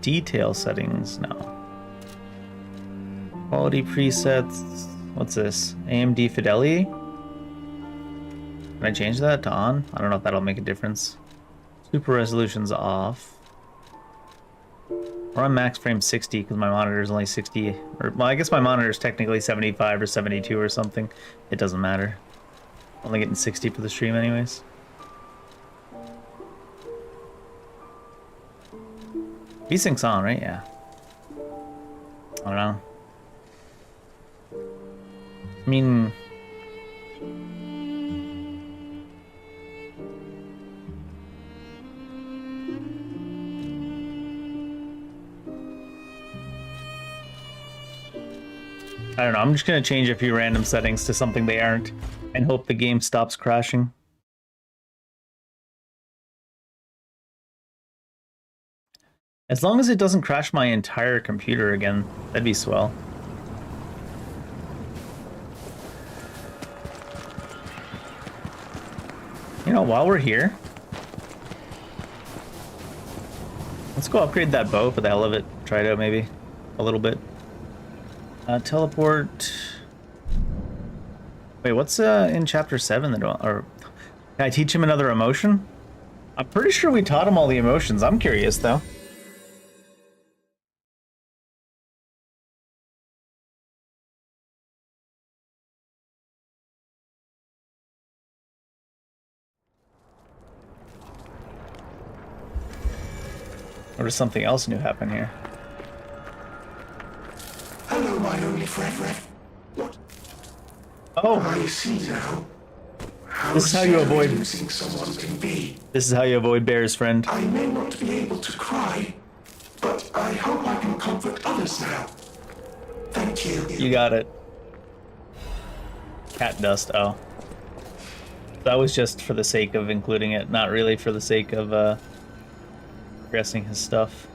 Detail settings, no. Quality presets, what's this? AMD Fidelity? Can I change that to on? I don't know if that'll make a difference. Super resolution's off. We're on max frame 60 because my monitor is only 60. Or, well, I guess my monitor is technically 75 or 72 or something. It doesn't matter. Only getting 60 for the stream anyways. V-Sync's on, right? Yeah. I don't know. I mean... I don't know, I'm just gonna change a few random settings to something they aren't and hope the game stops crashing. As long as it doesn't crash my entire computer again, that'd be swell. You know, while we're here, let's go upgrade that bow for the hell of it. Try it out maybe a little bit. Teleport. Wait, what's in chapter 7 that or can I teach him another emotion? I'm pretty sure we taught him all the emotions. I'm curious though. Or does something else new happen here? Hello, my only friend. What? Oh, I see now. this is how you avoid losing someone can be. This is how you avoid bears, friend. I may not be able to cry, but I hope I can comfort others now. Thank you. You got it. Cat dust, oh. That was just for the sake of including it, not really for the sake of progressing his stuff.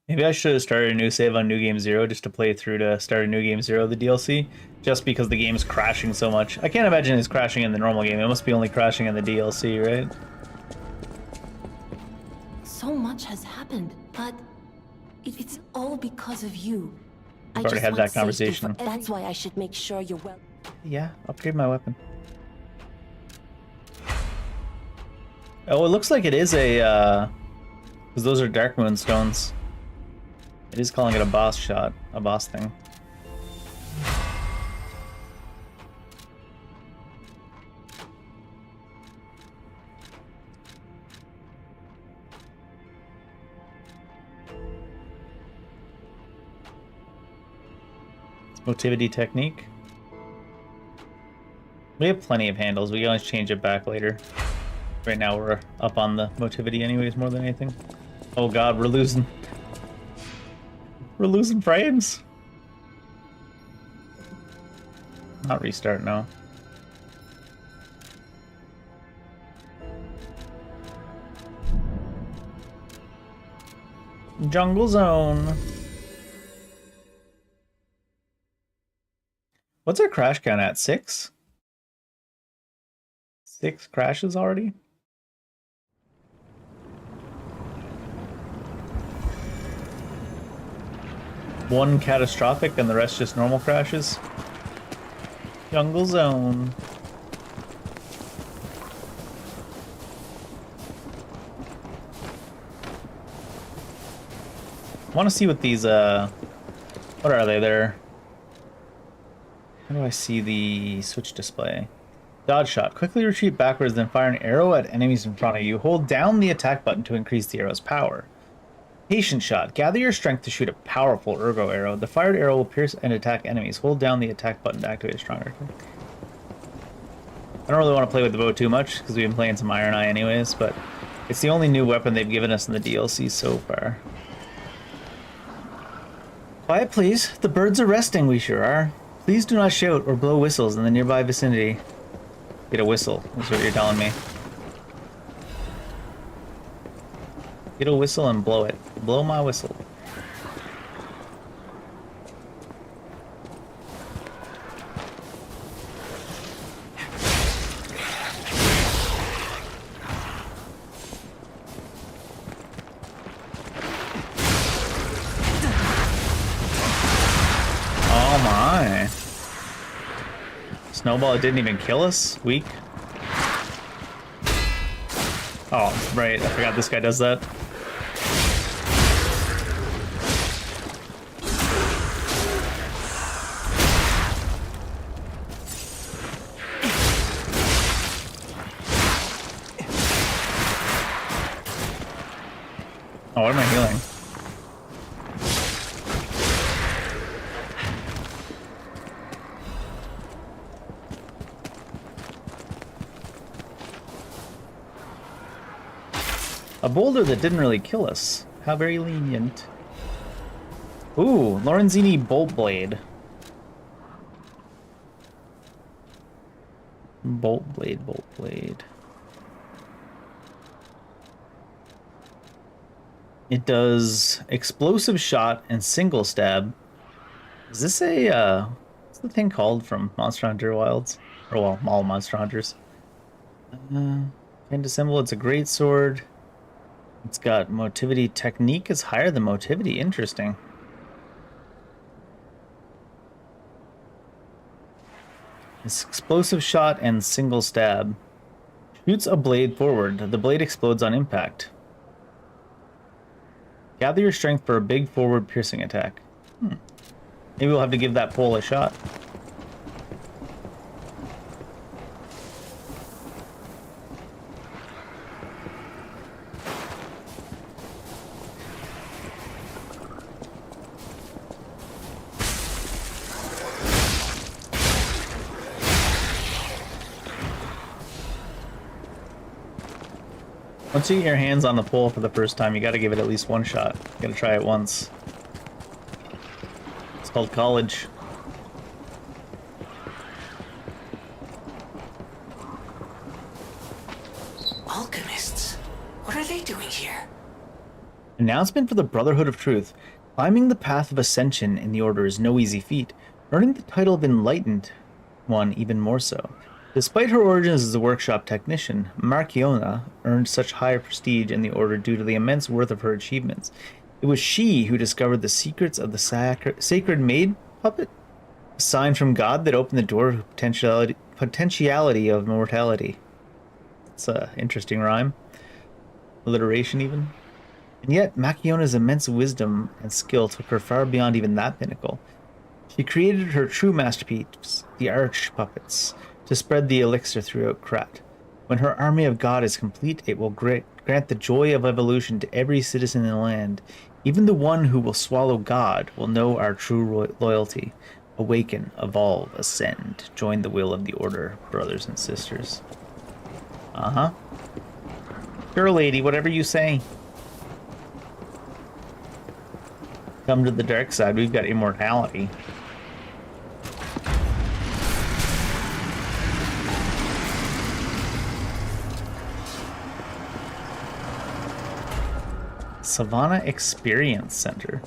Maybe I should have started a new save on New Game Zero just to play through to start a New Game Zero, the DLC, just because the game's crashing so much. I can't imagine it's crashing in the normal game. It must be only crashing in the DLC, right? So much has happened, but it's all because of you. We've already had that conversation. That's why I should make sure you're well. Yeah, upgrade my weapon. Oh, it looks like it is a, because those are Dark Moon stones. It is calling it a boss shot, a boss thing. It's motivity technique. We have plenty of handles. We can always change it back later. Right now we're up on the motivity anyways more than anything. Oh god, we're losing. We're losing frames. Not restart, no. Jungle Zone. What's our crash count at? 6? 6 crashes already? One catastrophic and the rest just normal crashes. Jungle Zone. I want to see what these, what are they there? How do I see the switch display? Dodge shot. Quickly retreat backwards, then fire an arrow at enemies in front of you. Hold down the attack button to increase the arrow's power. Patient shot. Gather your strength to shoot a powerful ergo arrow. The fired arrow will pierce and attack enemies. Hold down the attack button to activate a stronger. I don't really want to play with the bow too much because we've been playing some Iron Eye anyways, but it's the only new weapon they've given us in the DLC so far. Quiet, please. The birds are resting, we sure are. Please do not shout or blow whistles in the nearby vicinity. Get a whistle, is what you're telling me. Get a whistle and blow it. Blow my whistle. Oh my. Snowball, it didn't even kill us? Weak. Oh, right. I forgot this guy does that. Oh, what am I healing? A boulder that didn't really kill us. How very lenient. Ooh, Lorenzini Bolt Blade. Bolt Blade, Bolt Blade. It does explosive shot and single stab. Is this a, what's the thing called from Monster Hunter Wilds? Or, well, all Monster Hunters. Can't dissemble, it's a great sword. It's got motivity. Technique is higher than motivity. Interesting. It's explosive shot and single stab. Shoots a blade forward. The blade explodes on impact. Gather your strength for a big forward piercing attack. Maybe we'll have to give that pole a shot. Once you get your hands on the pole for the first time, you gotta give it at least one shot. You gotta try it once. It's called college. Alchemists? What are they doing here? Announcement for the Brotherhood of Truth. Climbing the path of ascension in the Order is no easy feat. Earning the title of Enlightened one even more so. Despite her origins as a workshop technician, Marchiona earned such high prestige in the Order due to the immense worth of her achievements. It was she who discovered the secrets of the sacred maid puppet, a sign from God that opened the door to potentiality of mortality. It's an interesting rhyme. Alliteration even. And yet, Marchiona's immense wisdom and skill took her far beyond even that pinnacle. She created her true masterpiece, the Arch Puppets, to spread the elixir throughout Krat. When her army of God is complete, it will grant the joy of evolution to every citizen in the land. Even the one who will swallow God will know our true loyalty. Awaken, evolve, ascend. Join the will of the Order, brothers and sisters. Uh-huh. Sure, lady, whatever you say. Come to the dark side, we've got immortality. Savannah Experience Center.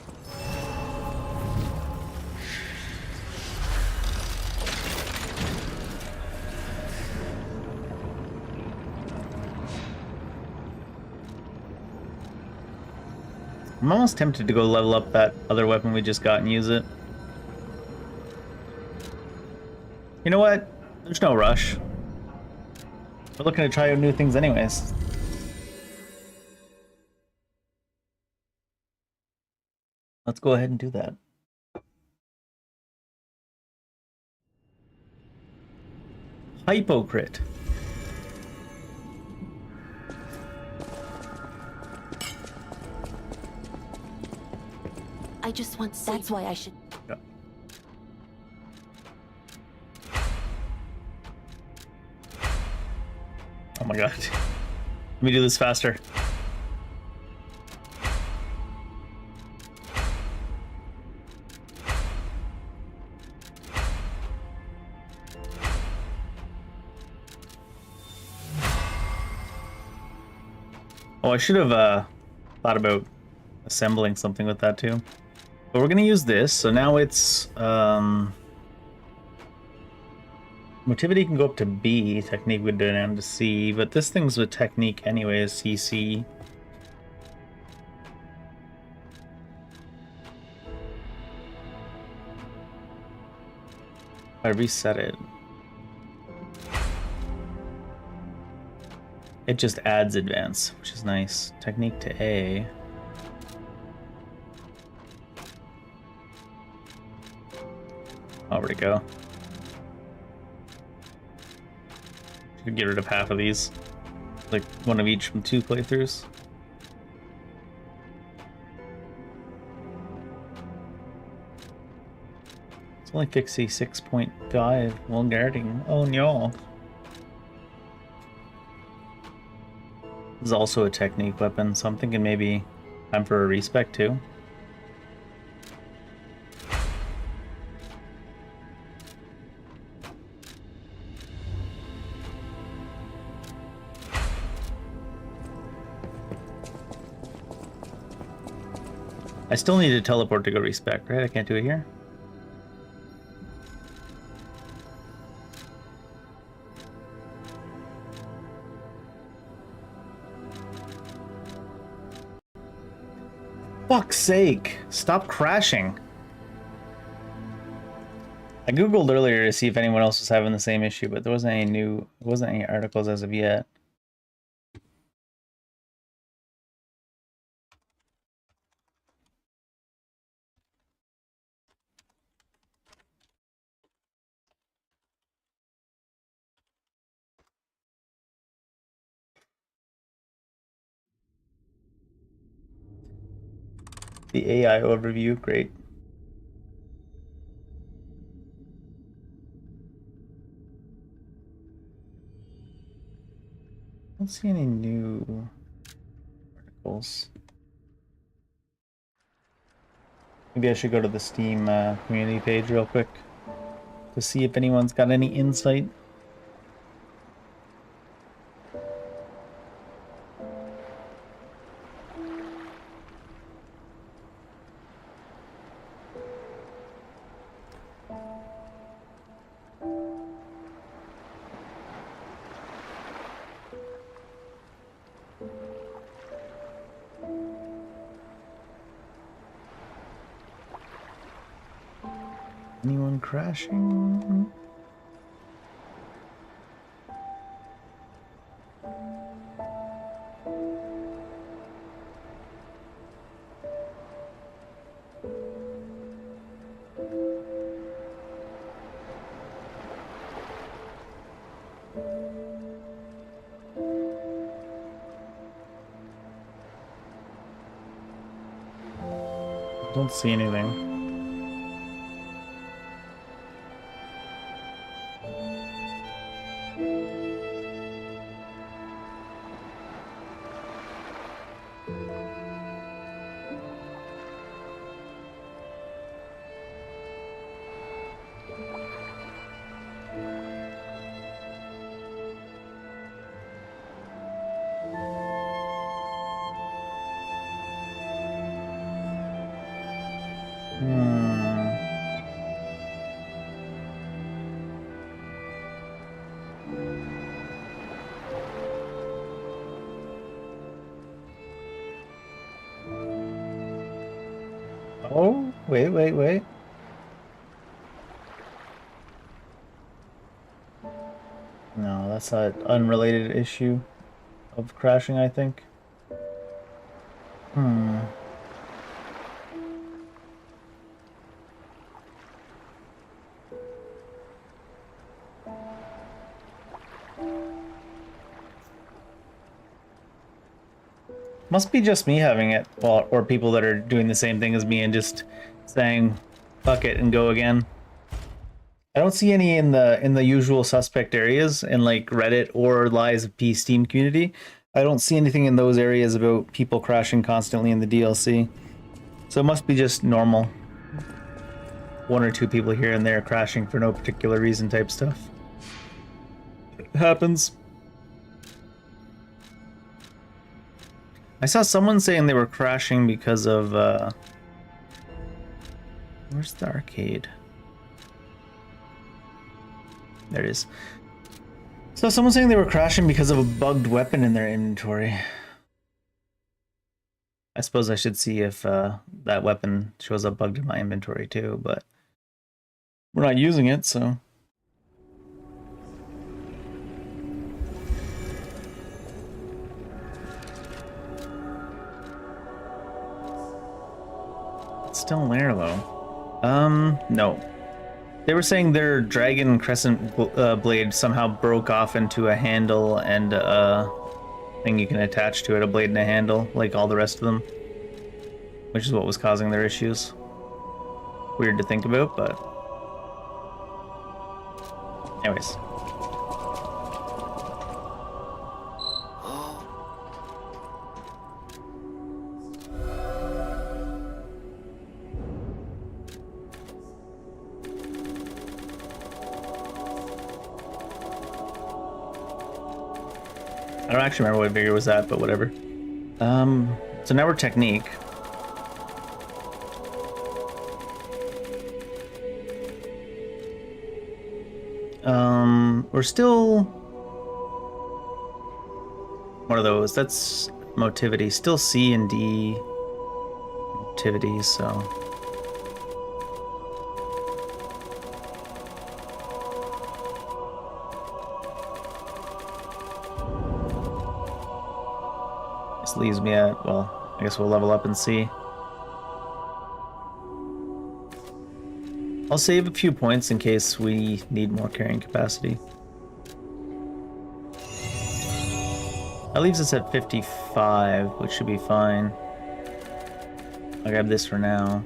I'm almost tempted to go level up that other weapon we just got and use it. You know what? There's no rush. We're looking to try out new things anyways. Let's go ahead and do that. Hypocrit. I just want. That's why I should. Yeah. Oh my god. Let me do this faster. Oh, I should have thought about assembling something with that too. But we're gonna use this, so now it's motivity can go up to B, technique would go down to C, but this thing's with technique anyways, CC. I reset it. It just adds advance, which is nice. Technique to A. Oh, where'd it go? Should get rid of half of these. Like one of each from 2 playthroughs. It's only fixie 6.5 while guarding. Oh no. This is also a technique weapon, so I'm thinking maybe time for a respec too. I still need to teleport to go respec, right? I can't do it here. Fuck's sake! Stop crashing! I googled earlier to see if anyone else was having the same issue, but there wasn't any articles as of yet. The AI overview, great. I don't see any new articles. Maybe I should go to the Steam community page real quick to see if anyone's got any insight. Anyone crashing? Don't see anything. Oh, wait. No, that's an unrelated issue of crashing, I think. Must be just me having it, well, or people that are doing the same thing as me and just saying fuck it and go again. I don't see any in the usual suspect areas in like Reddit or Lies of P Steam community. I don't see anything in those areas about people crashing constantly in the DLC. So it must be just normal. One or two people here and there crashing for no particular reason type stuff. It happens. I saw someone saying they were crashing because of, where's the arcade? There it is. So someone saying they were crashing because of a bugged weapon in their inventory. I suppose I should see if that weapon shows up bugged in my inventory too, but we're not using it, so... Still there though. No. They were saying their dragon crescent blade somehow broke off into a handle and a thing you can attach to it, a blade and a handle, like all the rest of them. Which is what was causing their issues. Weird to think about, but... Anyways. I don't actually remember what figure was that, but whatever. So now we're technique. We're still... What are those? That's motivity. Still C and D motivity, so... This leaves me at, well, I guess we'll level up and see. I'll save a few points in case we need more carrying capacity. That leaves us at 55, which should be fine. I'll grab this for now.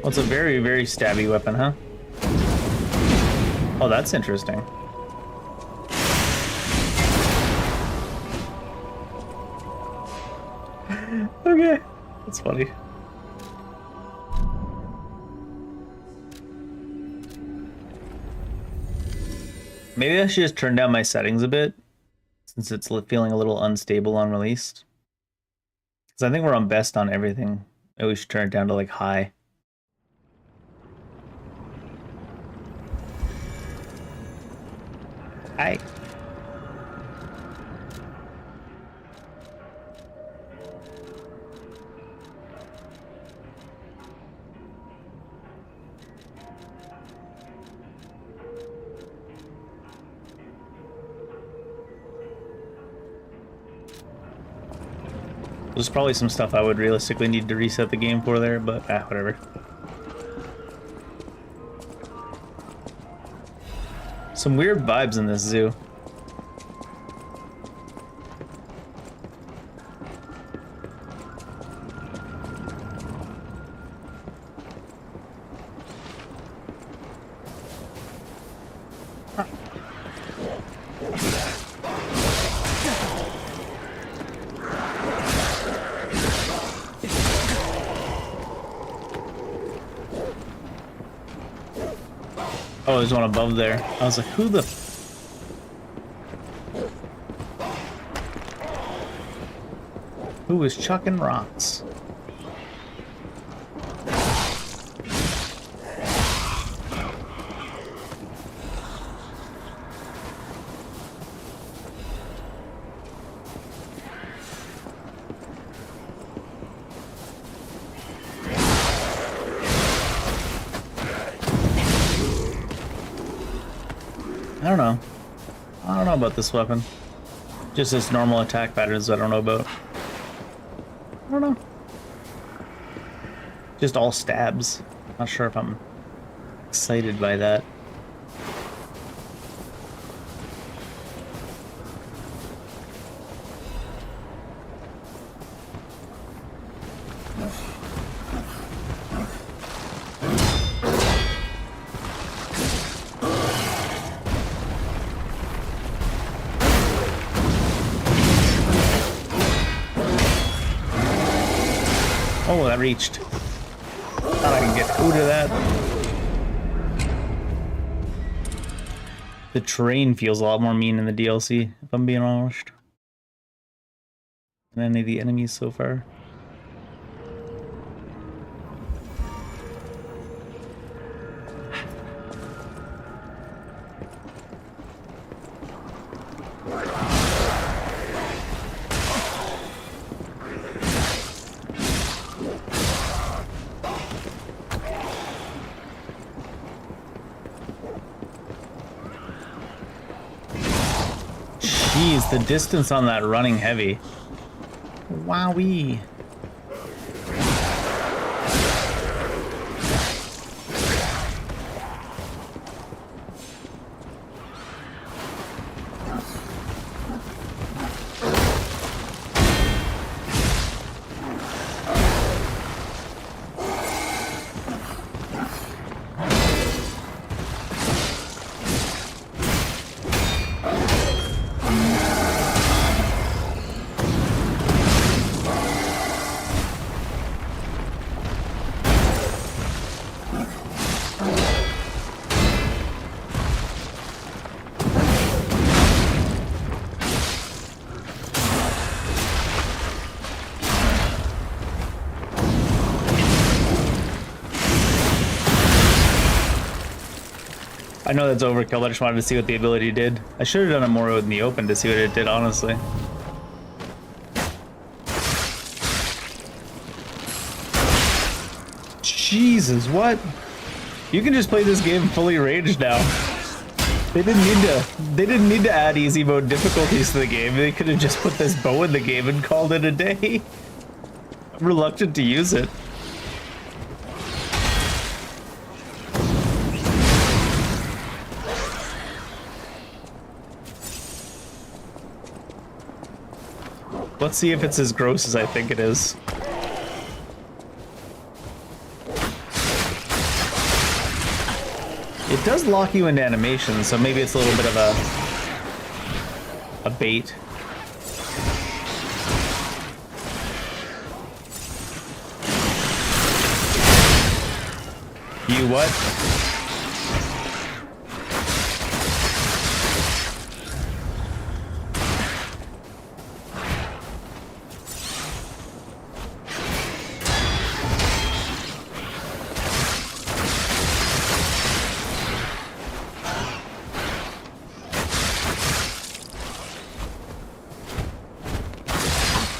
Well, it's a very, very stabby weapon, huh? Oh, that's interesting. Okay, that's funny. Maybe I should just turn down my settings a bit, since it's feeling a little unstable on release. Because I think we're on best on everything. Maybe we should turn it down to like high. Hi. There's probably some stuff I would realistically need to reset the game for there, but whatever. Some weird vibes in this zoo. Oh, there's one above there. I was like, who the... Who is chucking rocks? I don't know. I don't know about this weapon. Just its normal attack patterns I don't know about. I don't know. Just all stabs. Not sure if I'm excited by that. Oh, that reached. Thought I could get food of that. The terrain feels a lot more mean in the DLC, if I'm being honest, than any of the enemies so far. Jeez, the distance on that running heavy. Wowee. I know that's overkill, but I just wanted to see what the ability did. I should have done it more in the open to see what it did, honestly. Jesus, what? You can just play this game fully raged now. They didn't need to add easy mode difficulties to the game. They could have just put this bow in the game and called it a day. I'm reluctant to use it. Let's see if it's as gross as I think it is. It does lock you into animation, so maybe it's a little bit of a bait. You what?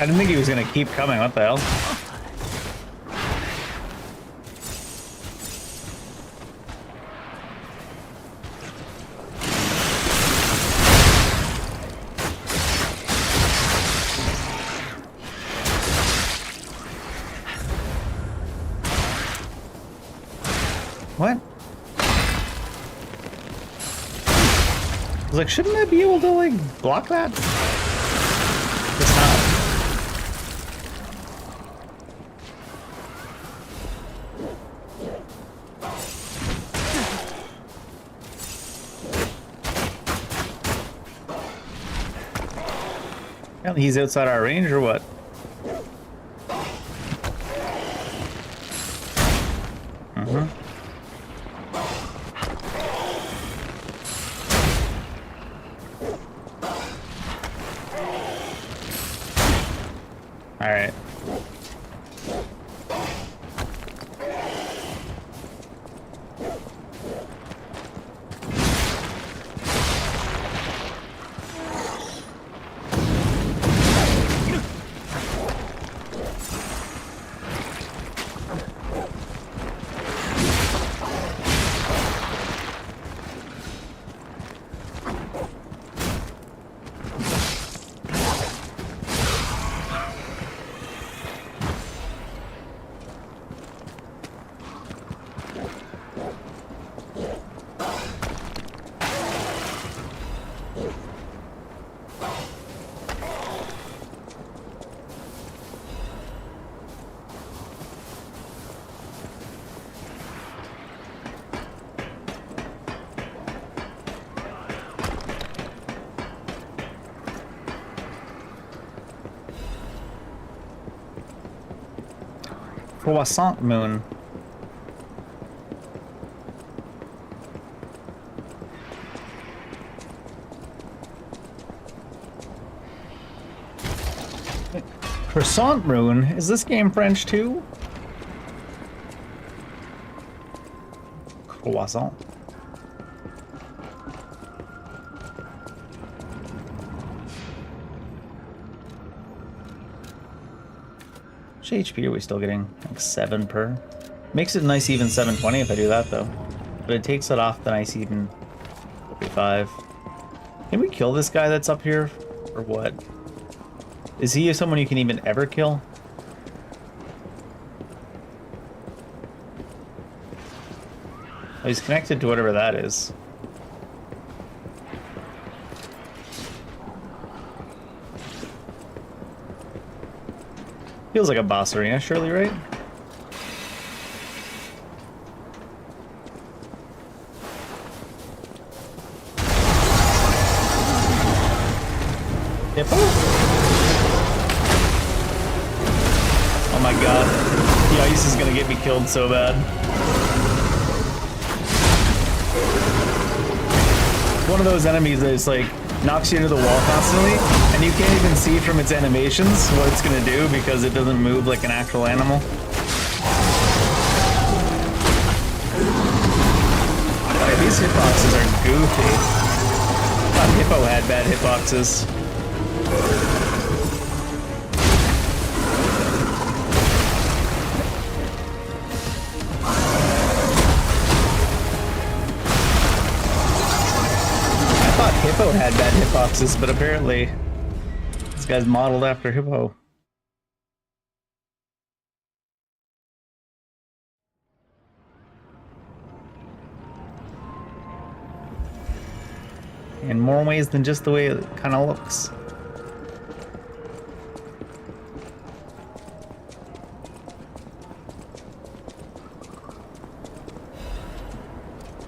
I didn't think he was gonna keep coming. What the hell? What? I was like, shouldn't I be able to like block that? It's not. He's outside our range or what? All right. Croissant moon. Croissant moon? Is this game French too? Croissant. How much HP are we still getting? Like 7 per. Makes it nice even 720 if I do that though. But it takes it off the nice even 45. Can we kill this guy that's up here? Or what? Is he someone you can even ever kill? Oh, he's connected to whatever that is. Feels like a boss arena, surely, right? Yep. Oh my god. The ice is gonna get me killed so bad. One of those enemies that is like knocks you into the wall constantly, and you can't even see from its animations what it's gonna do because it doesn't move like an actual animal. I These hitboxes are goofy. I thought Hippo had bad hitboxes. I thought Hippo had bad hitboxes, but apparently this guy's modeled after Hippo. In more ways than just the way it kind of looks.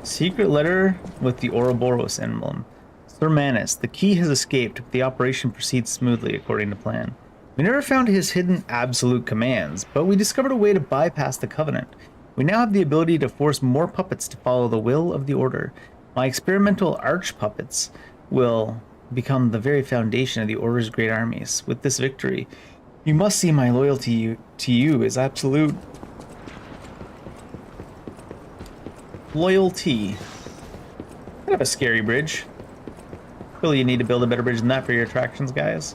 Secret letter with the Ouroboros emblem. Sir Manus, the key has escaped, but the operation proceeds smoothly according to plan. We never found his hidden absolute commands, but we discovered a way to bypass the Covenant. We now have the ability to force more puppets to follow the will of the Order. My experimental arch puppets will become the very foundation of the Order's great armies. With this victory, you must see my loyalty to you is absolute. Loyalty. Kind of a scary bridge. Really, you need to build a better bridge than that for your attractions, guys.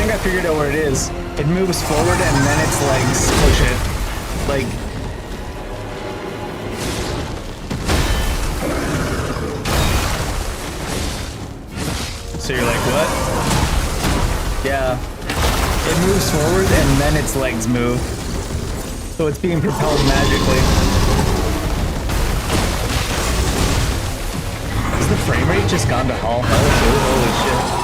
I figured out where it is. It moves forward and then its legs push it. Like... So you're like, what? Yeah. It moves forward and then its legs move. So it's being propelled magically. Has the frame rate just gone to hell? Holy shit.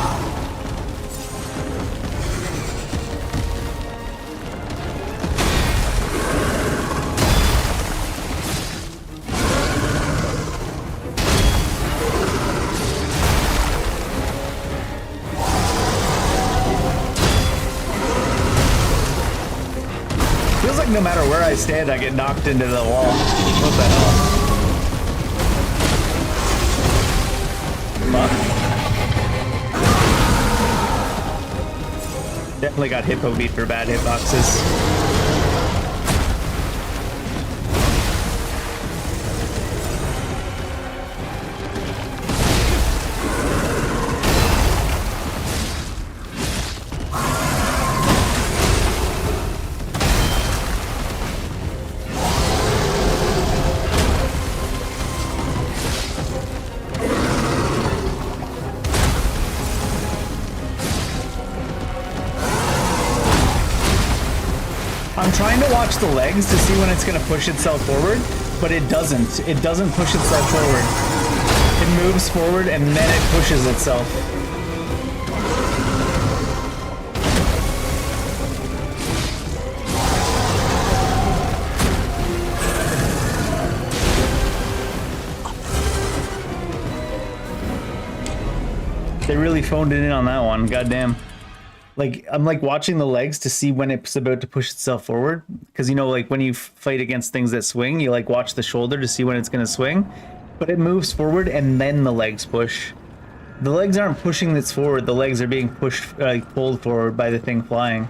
No matter where I stand, I get knocked into the wall. What the hell? Fuck. Definitely got Hippo beat for bad hitboxes. I'm trying to watch the legs to see when it's going to push itself forward, but it doesn't. It doesn't push itself forward. It moves forward and then it pushes itself. They really phoned it in on that one. Goddamn. Like, I'm like watching the legs to see when it's about to push itself forward. Because, you know, like when you fight against things that swing, you like watch the shoulder to see when it's going to swing. But it moves forward and then the legs push. The legs aren't pushing this forward. The legs are being pushed, pulled forward by the thing flying.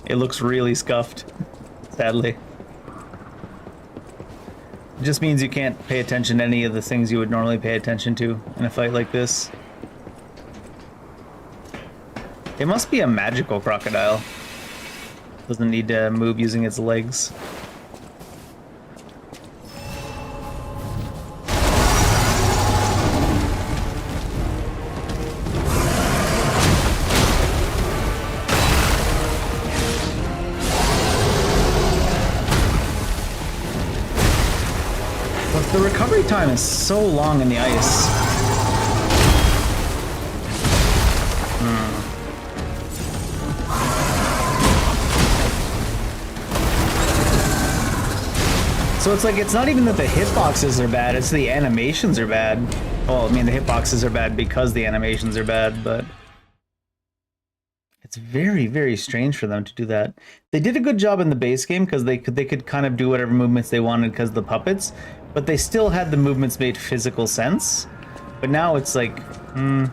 It looks really scuffed, sadly. It just means you can't pay attention to any of the things you would normally pay attention to in a fight like this. It must be a magical crocodile. Doesn't need to move using its legs. The recovery time is so long in the ice. So it's like, it's not even that the hitboxes are bad, it's the animations are bad. Well, I mean, the hitboxes are bad because the animations are bad, but It's very, very strange for them to do that. They did a good job in the base game because they could kind of do whatever movements they wanted because of the puppets, but they still had the movements made physical sense. But now it's like, the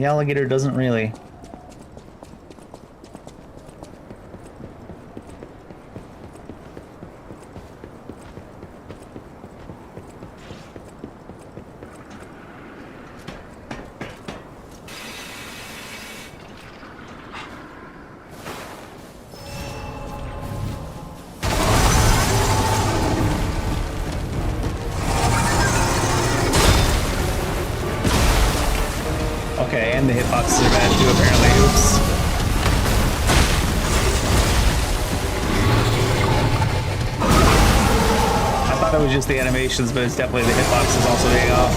alligator doesn't really. Okay, and the hitboxes are bad too, apparently. Oops. I thought it was just the animations, but it's definitely the hitboxes also being off.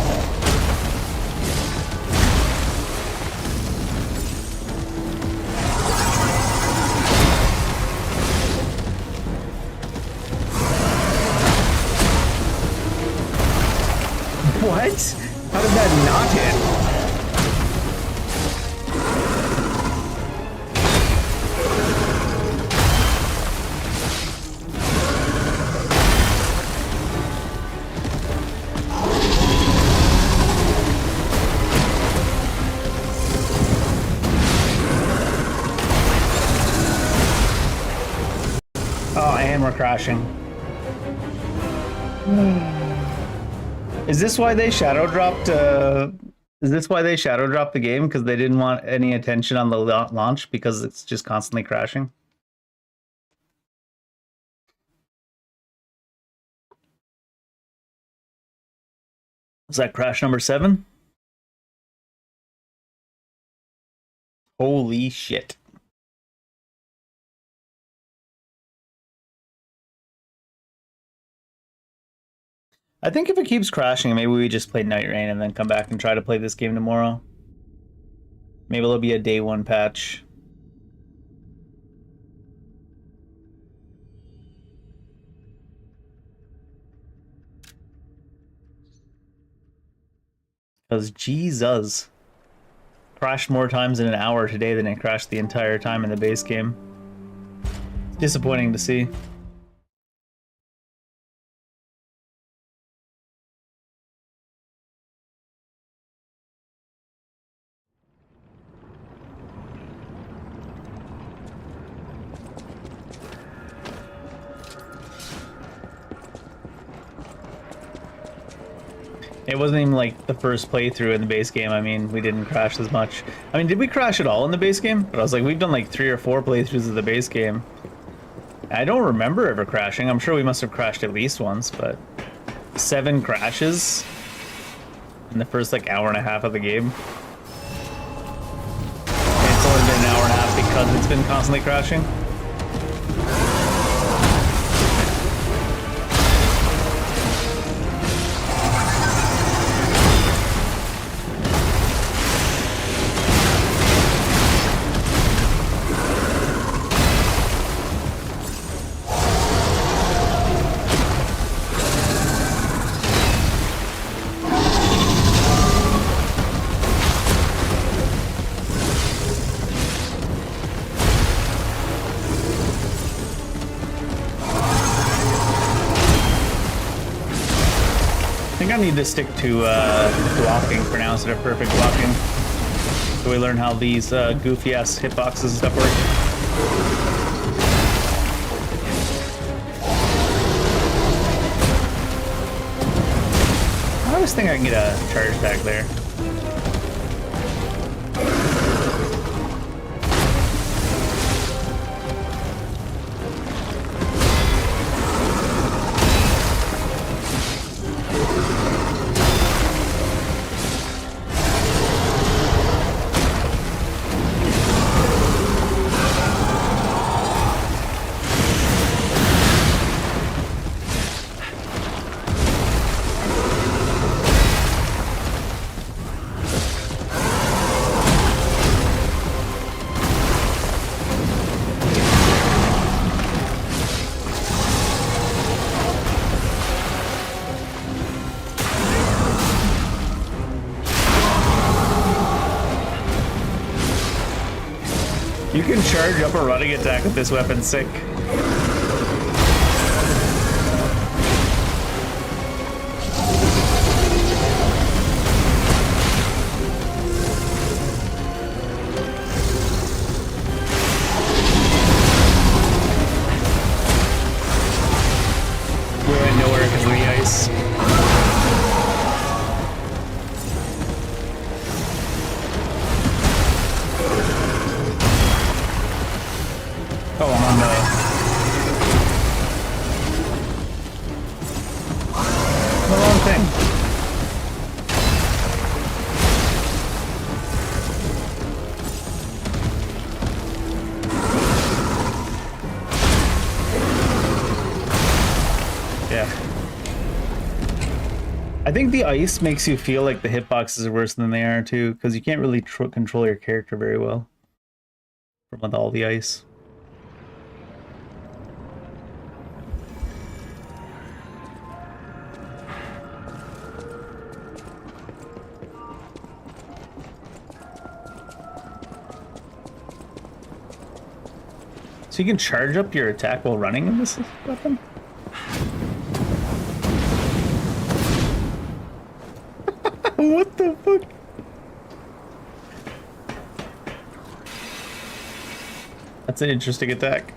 What? How did that not hit? Oh, and we're crashing. Is this why they shadow dropped? Is this why they shadow dropped the game? Because they didn't want any attention on the launch because it's just constantly crashing? Was that crash number 7? Holy shit. I think if it keeps crashing, maybe we just play Night Rain and then come back and try to play this game tomorrow. Maybe it'll be a day 1 patch. Because Jesus. Crashed more times in an hour today than it crashed the entire time in the base game. It's disappointing to see. It wasn't even like the first playthrough in the base game. I mean, we didn't crash as much. I mean, did we crash at all in the base game? But I was like, we've done like 3 or 4 playthroughs of the base game. I don't remember ever crashing. I'm sure we must have crashed at least once, but 7 crashes in the first like hour and a half of the game. And it's only been an hour and a half because it's been constantly crashing. I think I need to stick to blocking for now instead of perfect blocking. So we learn how these goofy ass hitboxes and stuff work. I always think I can get a charge back there. You can charge up a running attack with this weapon, sick. We went nowhere because of the ice. Oh, I'm on the wrong thing. Yeah. I think the ice makes you feel like the hitboxes are worse than they are too, because you can't really control your character very well from all the ice. So you can charge up your attack while running in this weapon? What the fuck? That's an interesting attack.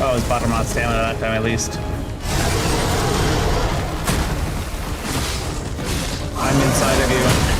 Oh, his bottom on stamina that time at least. I'm inside of you.